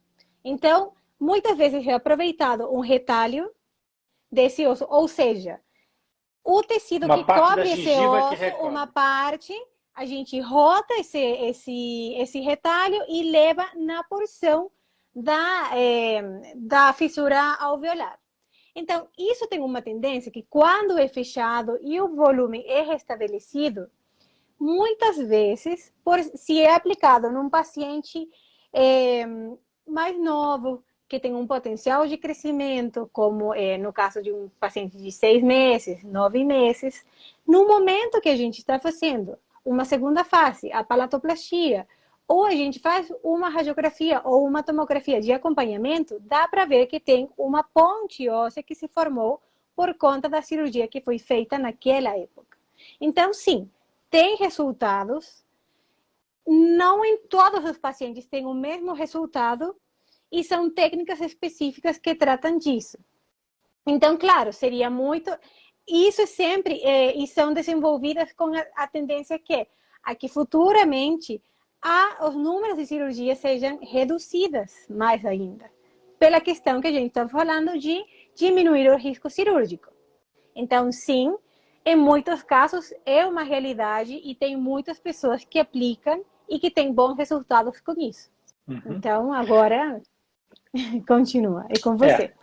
Então, muitas vezes é aproveitado um retalho desse osso, ou seja, o tecido que cobre esse osso, uma parte, a gente rota esse retalho e leva na porção da fissura alveolar. Então, isso tem uma tendência que quando é fechado e o volume é restabelecido, muitas vezes, se é aplicado num paciente mais novo, que tem um potencial de crescimento, como no caso de um paciente de 6 meses, 9 meses, no momento que a gente está fazendo uma segunda fase, a palatoplastia, ou a gente faz uma radiografia ou uma tomografia de acompanhamento, dá para ver que tem uma ponte óssea que se formou por conta da cirurgia que foi feita naquela época. Então, sim, tem resultados. Não em todos os pacientes tem o mesmo resultado, e são técnicas específicas que tratam disso. Então, claro, seria muito... Isso sempre, e são desenvolvidas com a tendência que futuramente os números de cirurgias sejam reduzidas mais ainda, pela questão que a gente está falando de diminuir o risco cirúrgico. Então, sim, em muitos casos é uma realidade e tem muitas pessoas que aplicam e que têm bons resultados com isso. Uhum. Então, agora... Continua, é com você.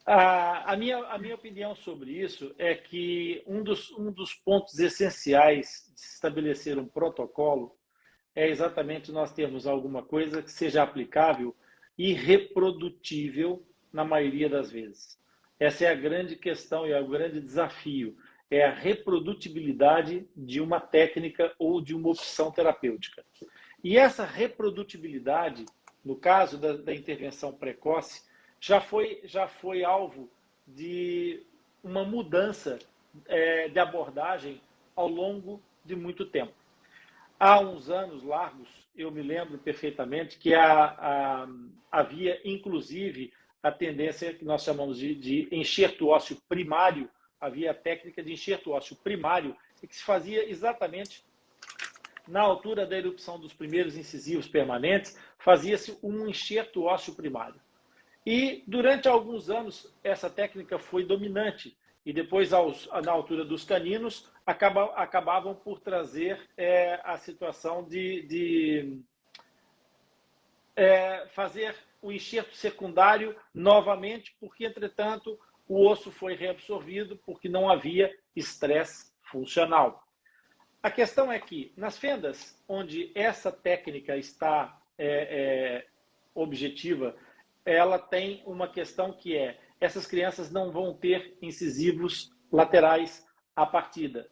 A minha opinião sobre isso é que um dos pontos essenciais de se estabelecer um protocolo é exatamente nós termos alguma coisa que seja aplicável e reprodutível na maioria das vezes. Essa é a grande questão e é o grande desafio, é a reprodutibilidade de uma técnica ou de uma opção terapêutica. E essa reprodutibilidade, no caso da intervenção precoce, já foi alvo de uma mudança de abordagem ao longo de muito tempo. Há uns anos largos, eu me lembro perfeitamente que havia, inclusive, a tendência que nós chamamos de enxerto ósseo primário, havia a técnica de enxerto ósseo primário, que se fazia exatamente na altura da erupção dos primeiros incisivos permanentes, fazia-se um enxerto ósseo primário. E durante alguns anos essa técnica foi dominante e depois na altura dos caninos acabavam por trazer a situação de fazer o enxerto secundário novamente, porque entretanto o osso foi reabsorvido porque não havia estresse funcional. A questão é que nas fendas onde essa técnica está objetiva, ela tem uma questão que essas crianças não vão ter incisivos laterais à partida,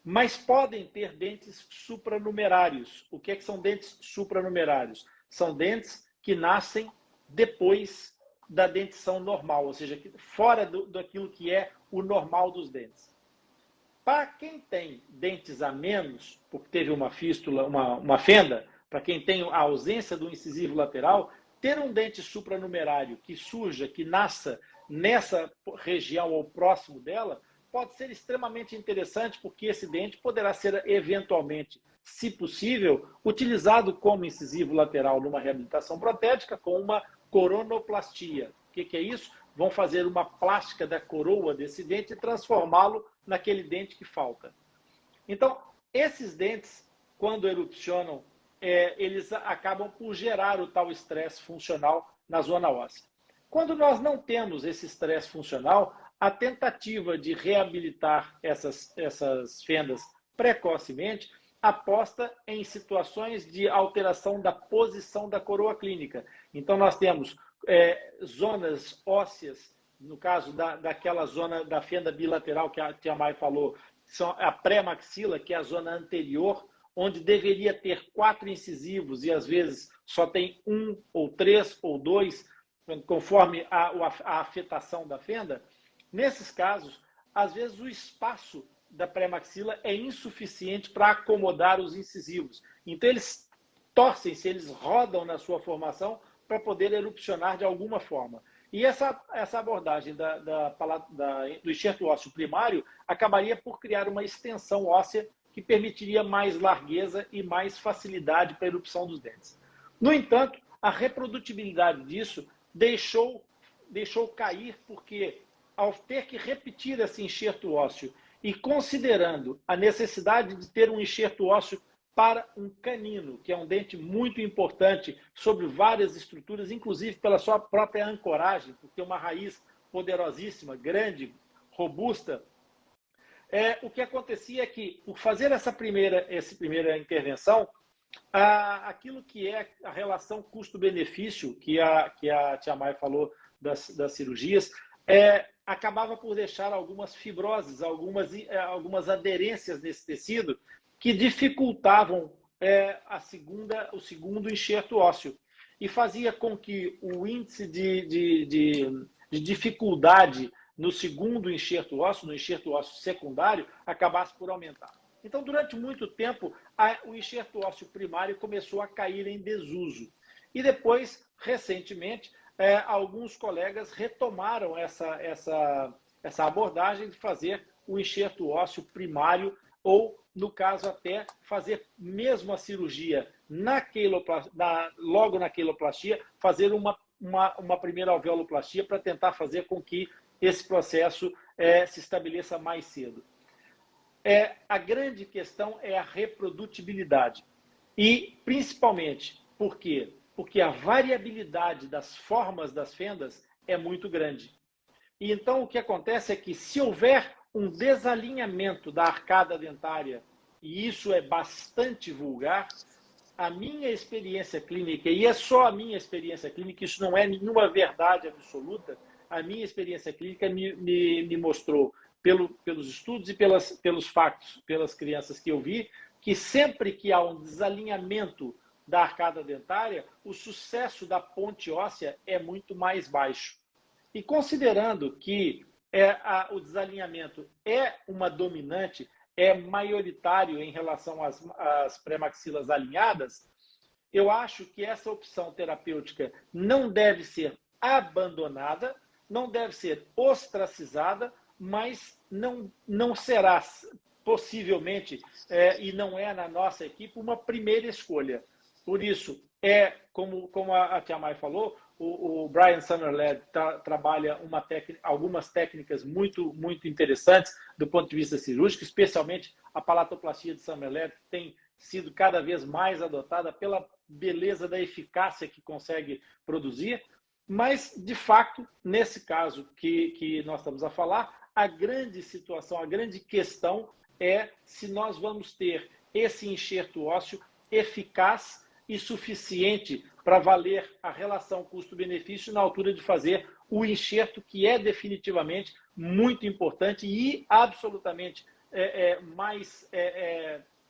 mas podem ter dentes supranumerários. O que é que são dentes supranumerários? São dentes que nascem depois da dentição normal, ou seja, fora daquilo que é o normal dos dentes. Para quem tem dentes a menos, porque teve uma fístula, uma fenda, para quem tem a ausência do incisivo lateral, ter um dente supranumerário que surja, que nasça nessa região ou próximo dela, pode ser extremamente interessante, porque esse dente poderá ser eventualmente, se possível, utilizado como incisivo lateral numa reabilitação protética com uma coronoplastia. O que é isso? Vão fazer uma plástica da coroa desse dente e transformá-lo naquele dente que falta. Então, esses dentes, quando erupcionam, eles acabam por gerar o tal estresse funcional na zona óssea. Quando nós não temos esse estresse funcional, a tentativa de reabilitar essas fendas precocemente aposta em situações de alteração da posição da coroa clínica. Então, nós temos zonas ósseas, no caso daquela zona da fenda bilateral que a tia Mai falou, são a pré-maxila, que é a zona anterior, onde deveria ter 4 incisivos e às vezes só tem 1 ou 3 ou 2, conforme a afetação da fenda. Nesses casos, às vezes o espaço da pré-maxila é insuficiente para acomodar os incisivos. Então eles torcem-se, eles rodam na sua formação para poder erupcionar de alguma forma. E essa abordagem do enxerto ósseo primário acabaria por criar uma extensão óssea que permitiria mais largueza e mais facilidade para a erupção dos dentes. No entanto, a reprodutibilidade disso deixou cair, porque ao ter que repetir esse enxerto ósseo e considerando a necessidade de ter um enxerto ósseo para um canino, que é um dente muito importante sobre várias estruturas, inclusive pela sua própria ancoragem, porque é uma raiz poderosíssima, grande, robusta. O que acontecia é que, por fazer essa primeira intervenção, aquilo que é a relação custo-benefício, que a tia Mai falou das cirurgias, acabava por deixar algumas fibroses, algumas aderências nesse tecido que dificultavam o segundo enxerto ósseo e fazia com que o índice de dificuldade no segundo enxerto ósseo, no enxerto ósseo secundário, acabasse por aumentar. Então, durante muito tempo, o enxerto ósseo primário começou a cair em desuso. E depois, recentemente, alguns colegas retomaram essa abordagem de fazer o enxerto ósseo primário ou, no caso, até fazer mesmo a cirurgia logo na queiloplastia, fazer uma primeira alveoloplastia para tentar fazer com que esse processo se estabeleça mais cedo. A grande questão é a reprodutibilidade. E, principalmente, por quê? Porque a variabilidade das formas das fendas é muito grande. E então o que acontece é que, se houver um desalinhamento da arcada dentária, e isso é bastante vulgar, a minha experiência clínica, e é só a minha experiência clínica, isso não é nenhuma verdade absoluta, a minha experiência clínica me mostrou, pelos estudos e pelos factos, pelas crianças que eu vi, que sempre que há um desalinhamento da arcada dentária, o sucesso da ponte óssea é muito mais baixo. E considerando que o desalinhamento é uma dominante, é maioritário em relação às pré-maxilas alinhadas, eu acho que essa opção terapêutica não deve ser abandonada, não deve ser ostracizada, mas não será possivelmente, e não é na nossa equipe, uma primeira escolha. Por isso, como a tia Mai falou, o Brian Summerled trabalha algumas técnicas muito, muito interessantes do ponto de vista cirúrgico, especialmente a palatoplastia de Summerled, que tem sido cada vez mais adotada pela beleza da eficácia que consegue produzir. Mas, de fato, nesse caso que nós estamos a falar, a grande situação, a grande questão é se nós vamos ter esse enxerto ósseo eficaz e suficiente para valer a relação custo-benefício na altura de fazer o enxerto, que é definitivamente muito importante e absolutamente mais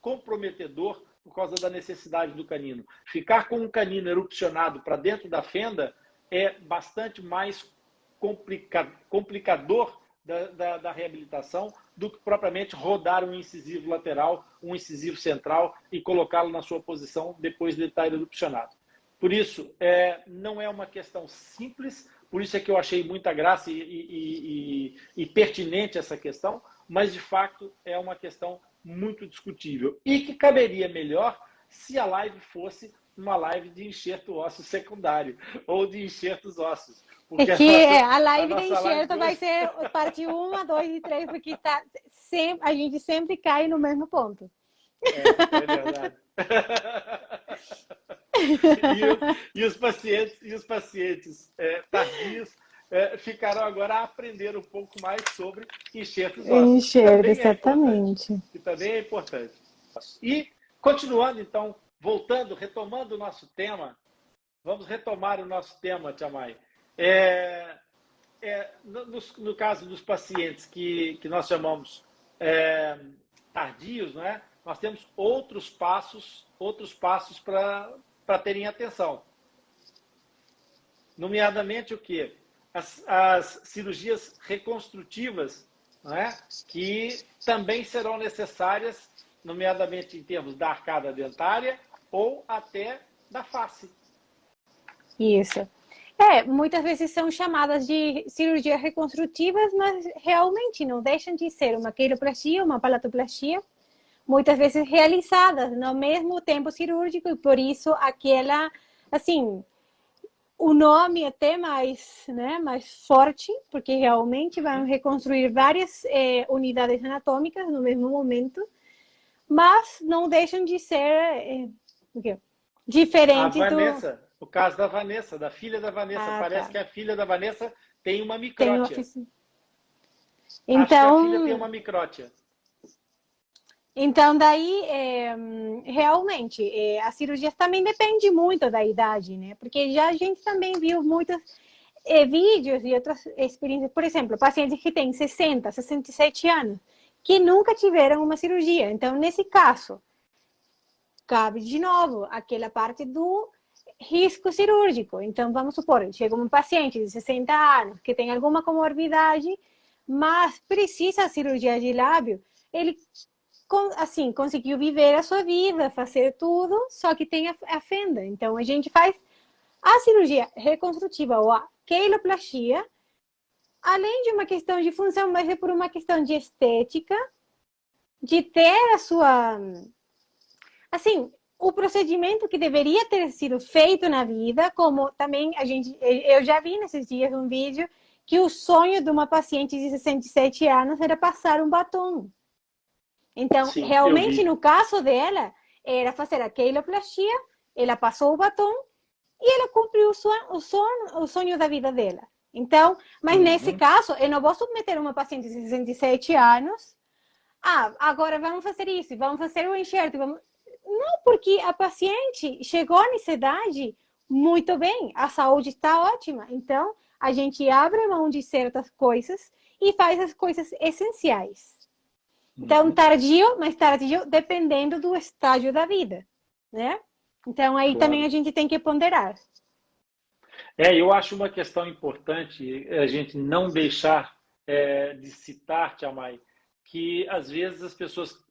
comprometedor por causa da necessidade do canino. Ficar com um canino erupcionado para dentro da fenda é bastante mais complicador da reabilitação do que propriamente rodar um incisivo lateral, um incisivo central e colocá-lo na sua posição depois de ele estar erupcionado. Por isso, não é uma questão simples, por isso é que eu achei muita graça e pertinente essa questão, mas de fato é uma questão muito discutível e que caberia melhor se a live fosse uma live de enxerto ósseo secundário ou de enxertos ósseos. Porque a live de enxerto vai ser parte 1, 2 e 3, porque a gente sempre cai no mesmo ponto. É verdade. E os pacientes tardios ficarão agora a aprender um pouco mais sobre enxertos ósseos. Enxerto, exatamente. Que também é importante. E continuando, então, voltando, retomando o nosso tema, vamos retomar o nosso tema, Tia May. No caso dos pacientes que nós chamamos tardios, não é? Nós temos outros passos para terem atenção. Nomeadamente o quê? As cirurgias reconstrutivas, não é? Que também serão necessárias, nomeadamente em termos da arcada dentária ou até da face. Isso. Muitas vezes são chamadas de cirurgias reconstrutivas, mas realmente não deixam de ser uma queiloplastia, uma palatoplastia, muitas vezes realizadas no mesmo tempo cirúrgico, e por isso aquela, assim, o nome até mais, né, mais forte, porque realmente vão reconstruir várias unidades anatômicas no mesmo momento, mas não deixam de ser diferentes a Vanessa, o caso da Vanessa, da filha da Vanessa, parece que a filha da Vanessa tem uma micrótia. Então, acho que a filha tem uma micrótia. Então, daí, realmente, as cirurgias também dependem muito da idade, né? Porque já a gente também viu muitos vídeos e outras experiências. Por exemplo, pacientes que têm 60, 67 anos, que nunca tiveram uma cirurgia. Então, nesse caso, cabe de novo aquela parte do risco cirúrgico. Então, vamos supor, chega um paciente de 60 anos que tem alguma comorbidade, mas precisa de cirurgia de lábio, ele assim, conseguiu viver a sua vida, fazer tudo, só que tem a fenda. Então, a gente faz a cirurgia reconstrutiva ou a queiloplastia, além de uma questão de função, mas é por uma questão de estética, de ter a sua... Assim, o procedimento que deveria ter sido feito na vida, como também eu já vi nesses dias um vídeo que o sonho de uma paciente de 67 anos era passar um batom. Então, sim, realmente, no caso dela, era fazer a queiloplastia, ela passou o batom e ela cumpriu o sonho da vida dela. Então, mas nesse caso, eu não vou submeter uma paciente de 67 anos, agora vamos fazer isso, vamos fazer o enxerto, vamos... Não, porque a paciente chegou nessa idade muito bem, a saúde está ótima. Então, a gente abre mão de certas coisas e faz as coisas essenciais. Então, tardio, mas tardio dependendo do estágio da vida, né? Então, aí também a gente tem que ponderar. Eu acho uma questão importante a gente não deixar de citar, Tia May, que às vezes as pessoas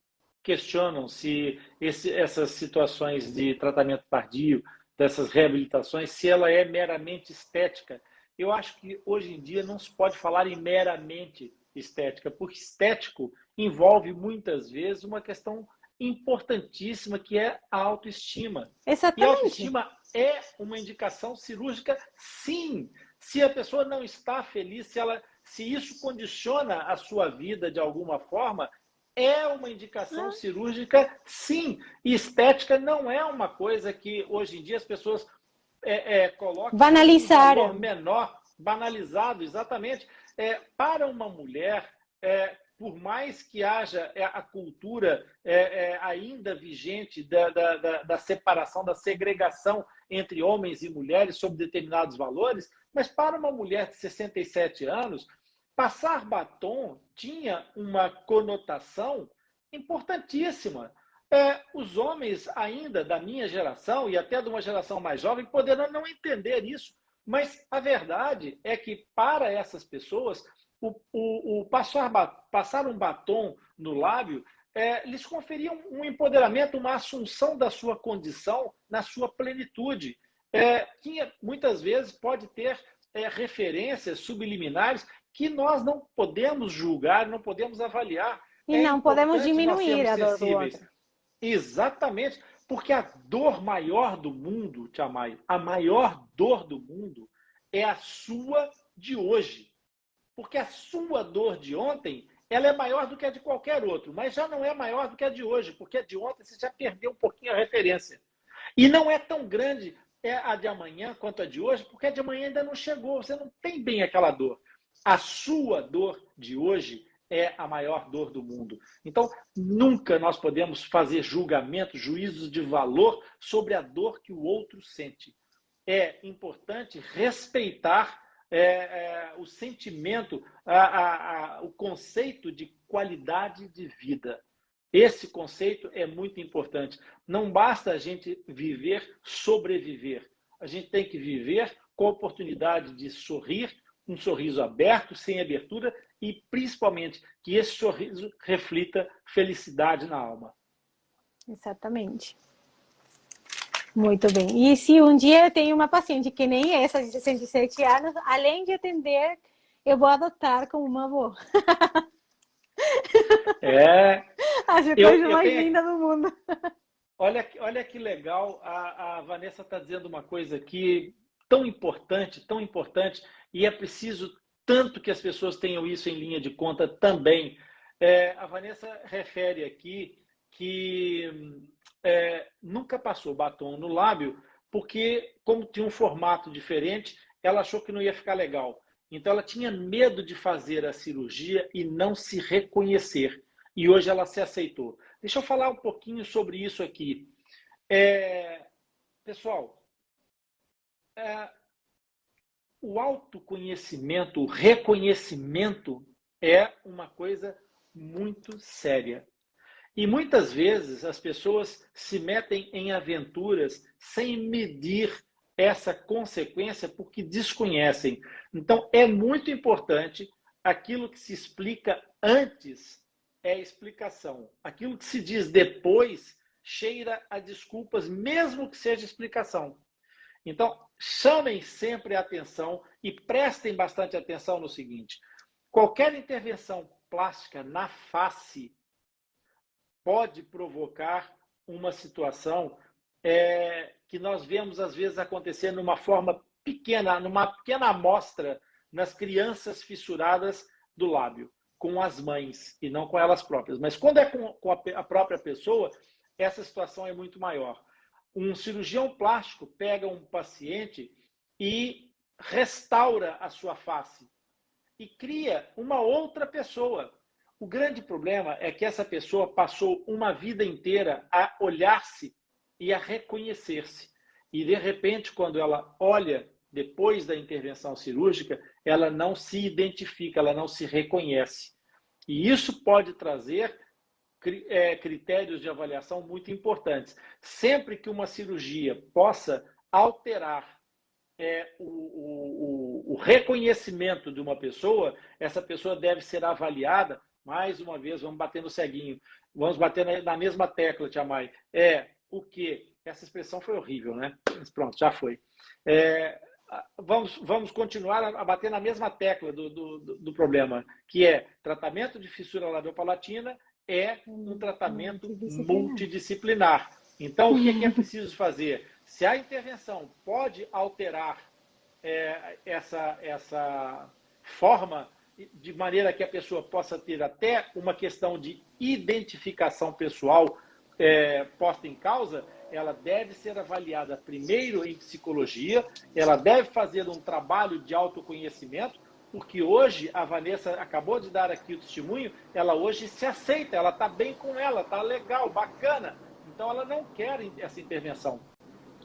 questionam se essas situações de tratamento tardio, dessas reabilitações, se ela é meramente estética. Eu acho que hoje em dia não se pode falar em meramente estética, porque estético envolve muitas vezes uma questão importantíssima que é a autoestima. Exatamente. E a autoestima é uma indicação cirúrgica, sim. Se a pessoa não está feliz, se isso condiciona a sua vida de alguma forma, é uma indicação cirúrgica, sim. E estética não é uma coisa que hoje em dia as pessoas colocam banalizar, um valor menor, banalizado, exatamente. Para uma mulher, por mais que haja a cultura ainda vigente da separação, da segregação entre homens e mulheres sobre determinados valores, mas para uma mulher de 67 anos, passar batom tinha uma conotação importantíssima. Os homens ainda da minha geração e até de uma geração mais jovem poderão não entender isso, mas a verdade é que para essas pessoas passar um batom no lábio lhes conferia um empoderamento, uma assunção da sua condição na sua plenitude, que muitas vezes pode ter referências subliminares que nós não podemos julgar, não podemos avaliar. E não podemos diminuir a dor do outro. Exatamente, porque a dor maior do mundo, Tia May, a maior dor do mundo é a sua de hoje. Porque a sua dor de ontem, ela é maior do que a de qualquer outro, mas já não é maior do que a de hoje, porque a de ontem você já perdeu um pouquinho a referência. E não é tão grande a de amanhã quanto a de hoje, porque a de amanhã ainda não chegou, você não tem bem aquela dor. A sua dor de hoje, é a maior dor do mundo. Então, nunca nós podemos fazer julgamentos, juízos de valor sobre a dor que o outro sente. É importante respeitar o sentimento, o conceito de qualidade de vida. Esse conceito é muito importante. Não basta a gente viver, sobreviver. A gente tem que viver com a oportunidade de sorrir, um sorriso aberto, sem abertura, e principalmente que esse sorriso reflita felicidade na alma. Exatamente. Muito bem. E se um dia eu tenho uma paciente que nem essa, de 67 anos, além de atender, eu vou adotar como uma avó. Acho a coisa mais linda do mundo. Olha que legal, a Vanessa está dizendo uma coisa aqui tão importante, e é preciso tanto que as pessoas tenham isso em linha de conta também. A Vanessa refere aqui que nunca passou batom no lábio, porque como tinha um formato diferente, ela achou que não ia ficar legal. Então ela tinha medo de fazer a cirurgia e não se reconhecer. E hoje ela se aceitou. Deixa eu falar um pouquinho sobre isso aqui. Pessoal, o autoconhecimento, o reconhecimento é uma coisa muito séria. E muitas vezes as pessoas se metem em aventuras sem medir essa consequência porque desconhecem. Então, é muito importante aquilo que se explica antes é explicação. Aquilo que se diz depois cheira a desculpas, mesmo que seja explicação. Então, chamem sempre a atenção e prestem bastante atenção no seguinte: qualquer intervenção plástica na face pode provocar uma situação que nós vemos, às vezes, acontecer numa forma pequena, numa pequena amostra nas crianças fissuradas do lábio, com as mães e não com elas próprias. Mas quando é com a própria pessoa, essa situação é muito maior. Um cirurgião plástico pega um paciente e restaura a sua face e cria uma outra pessoa. O grande problema é que essa pessoa passou uma vida inteira a olhar-se e a reconhecer-se. E, de repente, quando ela olha depois da intervenção cirúrgica, ela não se identifica, ela não se reconhece. E isso pode trazer critérios de avaliação muito importantes. Sempre que uma cirurgia possa alterar o reconhecimento de uma pessoa, essa pessoa deve ser avaliada. Mais uma vez, vamos bater no ceguinho, vamos bater na mesma tecla, Tia Mai. O quê? Essa expressão foi horrível, né? Mas pronto, já foi. Vamos continuar a bater na mesma tecla do problema, que é tratamento de fissura labiopalatina é um tratamento multidisciplinar. Então, o que é preciso fazer? Se a intervenção pode alterar essa forma, de maneira que a pessoa possa ter até uma questão de identificação pessoal posta em causa, ela deve ser avaliada primeiro em psicologia, ela deve fazer um trabalho de autoconhecimento, porque hoje, a Vanessa acabou de dar aqui o testemunho, ela hoje se aceita, ela está bem com ela, está legal, bacana. Então ela não quer essa intervenção.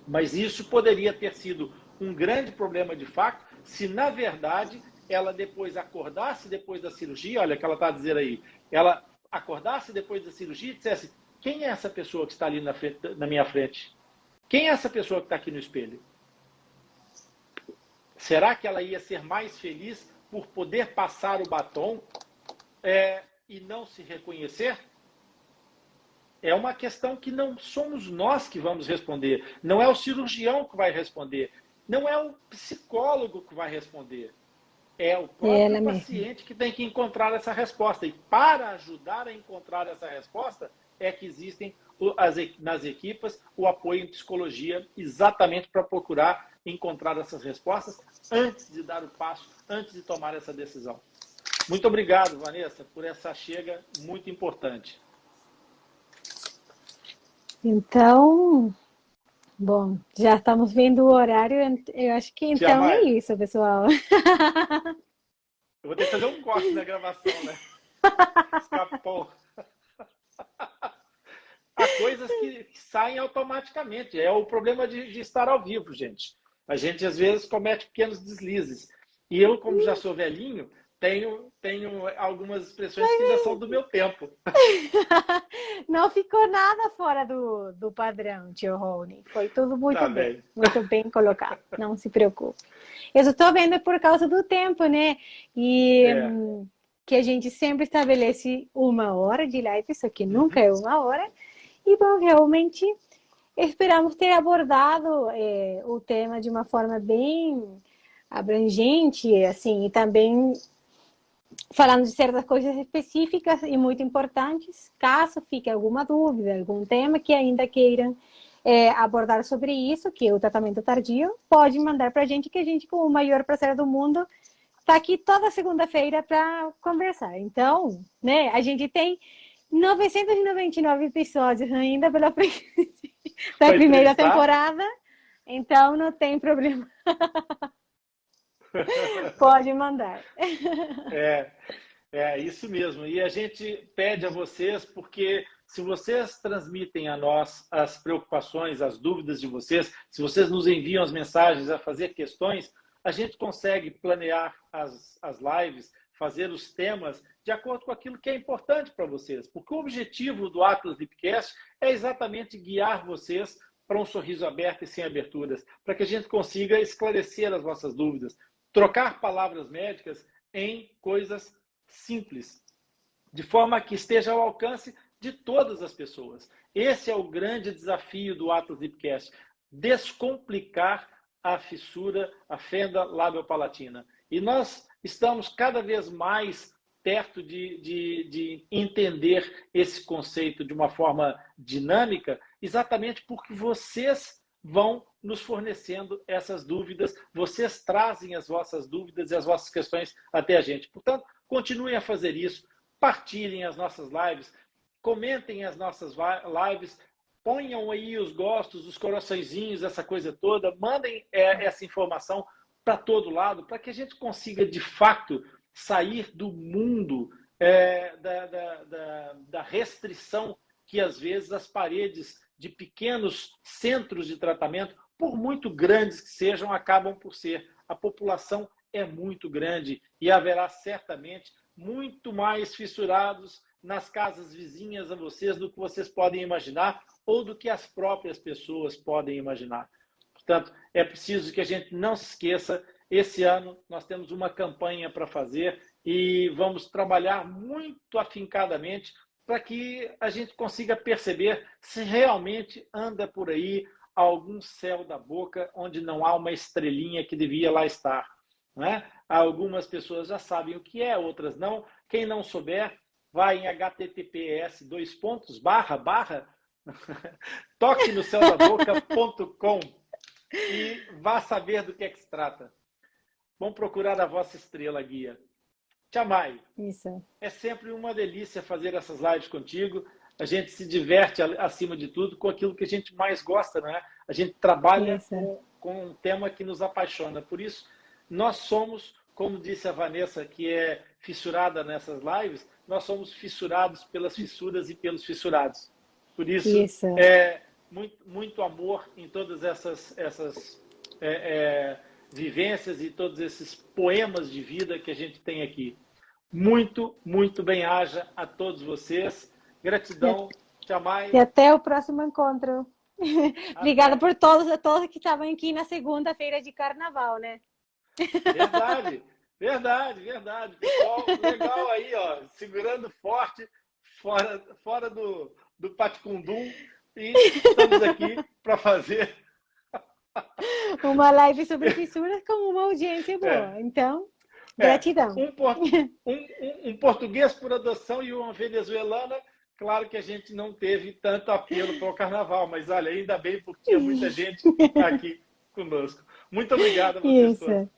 Mas isso poderia ter sido um grande problema de fato, se na verdade ela depois acordasse depois da cirurgia, olha o que ela está a dizer aí, ela acordasse depois da cirurgia e dissesse: quem é essa pessoa que está ali na minha frente? Quem é essa pessoa que está aqui no espelho? Será que ela ia ser mais feliz por poder passar o batom e não se reconhecer? É uma questão que não somos nós que vamos responder. Não é o cirurgião que vai responder. Não é o psicólogo que vai responder. É o próprio paciente que tem que encontrar essa resposta. E para ajudar a encontrar essa resposta, é que existem nas equipas o apoio em psicologia, exatamente para procurar encontrar essas respostas antes de dar o passo, antes de tomar essa decisão. Muito obrigado, Vanessa, por essa chega muito importante. Então, bom, já estamos vendo o horário, eu acho que então é isso, pessoal. Eu vou ter que fazer um corte na gravação, né? Escapou. Há coisas que saem automaticamente. É o problema de estar ao vivo, gente. A gente, às vezes, comete pequenos deslizes. E eu, como já sou velhinho, tenho algumas expressões que ainda são do meu tempo. Não ficou nada fora do padrão, tio Rony. Foi tudo muito muito bem colocado. Não se preocupe. Eu estou vendo por causa do tempo, né? E que a gente sempre estabelece 1 hora de live, só que nunca é 1 hora. E, bom, realmente esperamos ter abordado o tema de uma forma bem abrangente, assim, e também falando de certas coisas específicas e muito importantes. Caso fique alguma dúvida, algum tema que ainda queiram abordar sobre isso, que é o tratamento tardio, pode mandar para a gente, que a gente, com o maior prazer do mundo, está aqui toda segunda-feira para conversar. Então, né, a gente tem 999 episódios ainda pela frente da primeira temporada, então não tem problema. Pode mandar. É isso mesmo. E a gente pede a vocês, porque se vocês transmitem a nós as preocupações, as dúvidas de vocês, se vocês nos enviam as mensagens a fazer questões, a gente consegue planear as lives, fazer os temas de acordo com aquilo que é importante para vocês. Porque o objetivo do Atlas Lipcast é exatamente guiar vocês para um sorriso aberto e sem aberturas, para que a gente consiga esclarecer as vossas dúvidas, trocar palavras médicas em coisas simples, de forma que esteja ao alcance de todas as pessoas. Esse é o grande desafio do Atlas Lipcast, descomplicar a fissura, a fenda labiopalatina. E nós estamos cada vez mais perto de entender esse conceito de uma forma dinâmica, exatamente porque vocês vão nos fornecendo essas dúvidas, vocês trazem as vossas dúvidas e as vossas questões até a gente. Portanto, continuem a fazer isso, partilhem as nossas lives, comentem as nossas lives, ponham aí os gostos, os coraçõezinhos, essa coisa toda, mandem essa informação para todo lado, para que a gente consiga, de fato, sair do mundo da restrição que, às vezes, as paredes de pequenos centros de tratamento, por muito grandes que sejam, acabam por ser. A população é muito grande e haverá certamente muito mais fissurados nas casas vizinhas a vocês do que vocês podem imaginar ou do que as próprias pessoas podem imaginar. Portanto, é preciso que a gente não se esqueça, esse ano nós temos uma campanha para fazer e vamos trabalhar muito afincadamente para que a gente consiga perceber se realmente anda por aí algum céu da boca onde não há uma estrelinha que devia lá estar. Né? Algumas pessoas já sabem o que é, outras não. Quem não souber, vai em https:// toque no céudaboca.com e vá saber do que é que se trata. Vamos procurar a vossa estrela guia. Tchamay, isso. É sempre uma delícia fazer essas lives contigo. A gente se diverte, acima de tudo, com aquilo que a gente mais gosta, né? A gente trabalha com um tema que nos apaixona. Por isso, nós somos, como disse a Vanessa, que é fissurada nessas lives, nós somos fissurados pelas fissuras e pelos fissurados. Por isso. Muito amor em todas essas vivências e todos esses poemas de vida que a gente tem aqui. Muito, muito bem-aja a todos vocês. Gratidão. Tchamay. E até o próximo encontro. Obrigada por todos que estavam aqui na segunda-feira de carnaval, né? Verdade. Pessoal, legal aí, ó, segurando forte, fora do Paticundum. E estamos aqui para fazer uma live sobre fissuras com uma audiência boa. Então, gratidão. Um português por adoção e uma venezuelana. Claro que a gente não teve tanto apelo para o carnaval, mas olha, ainda bem porque tinha muita gente aqui conosco. Muito obrigado a vocês todos.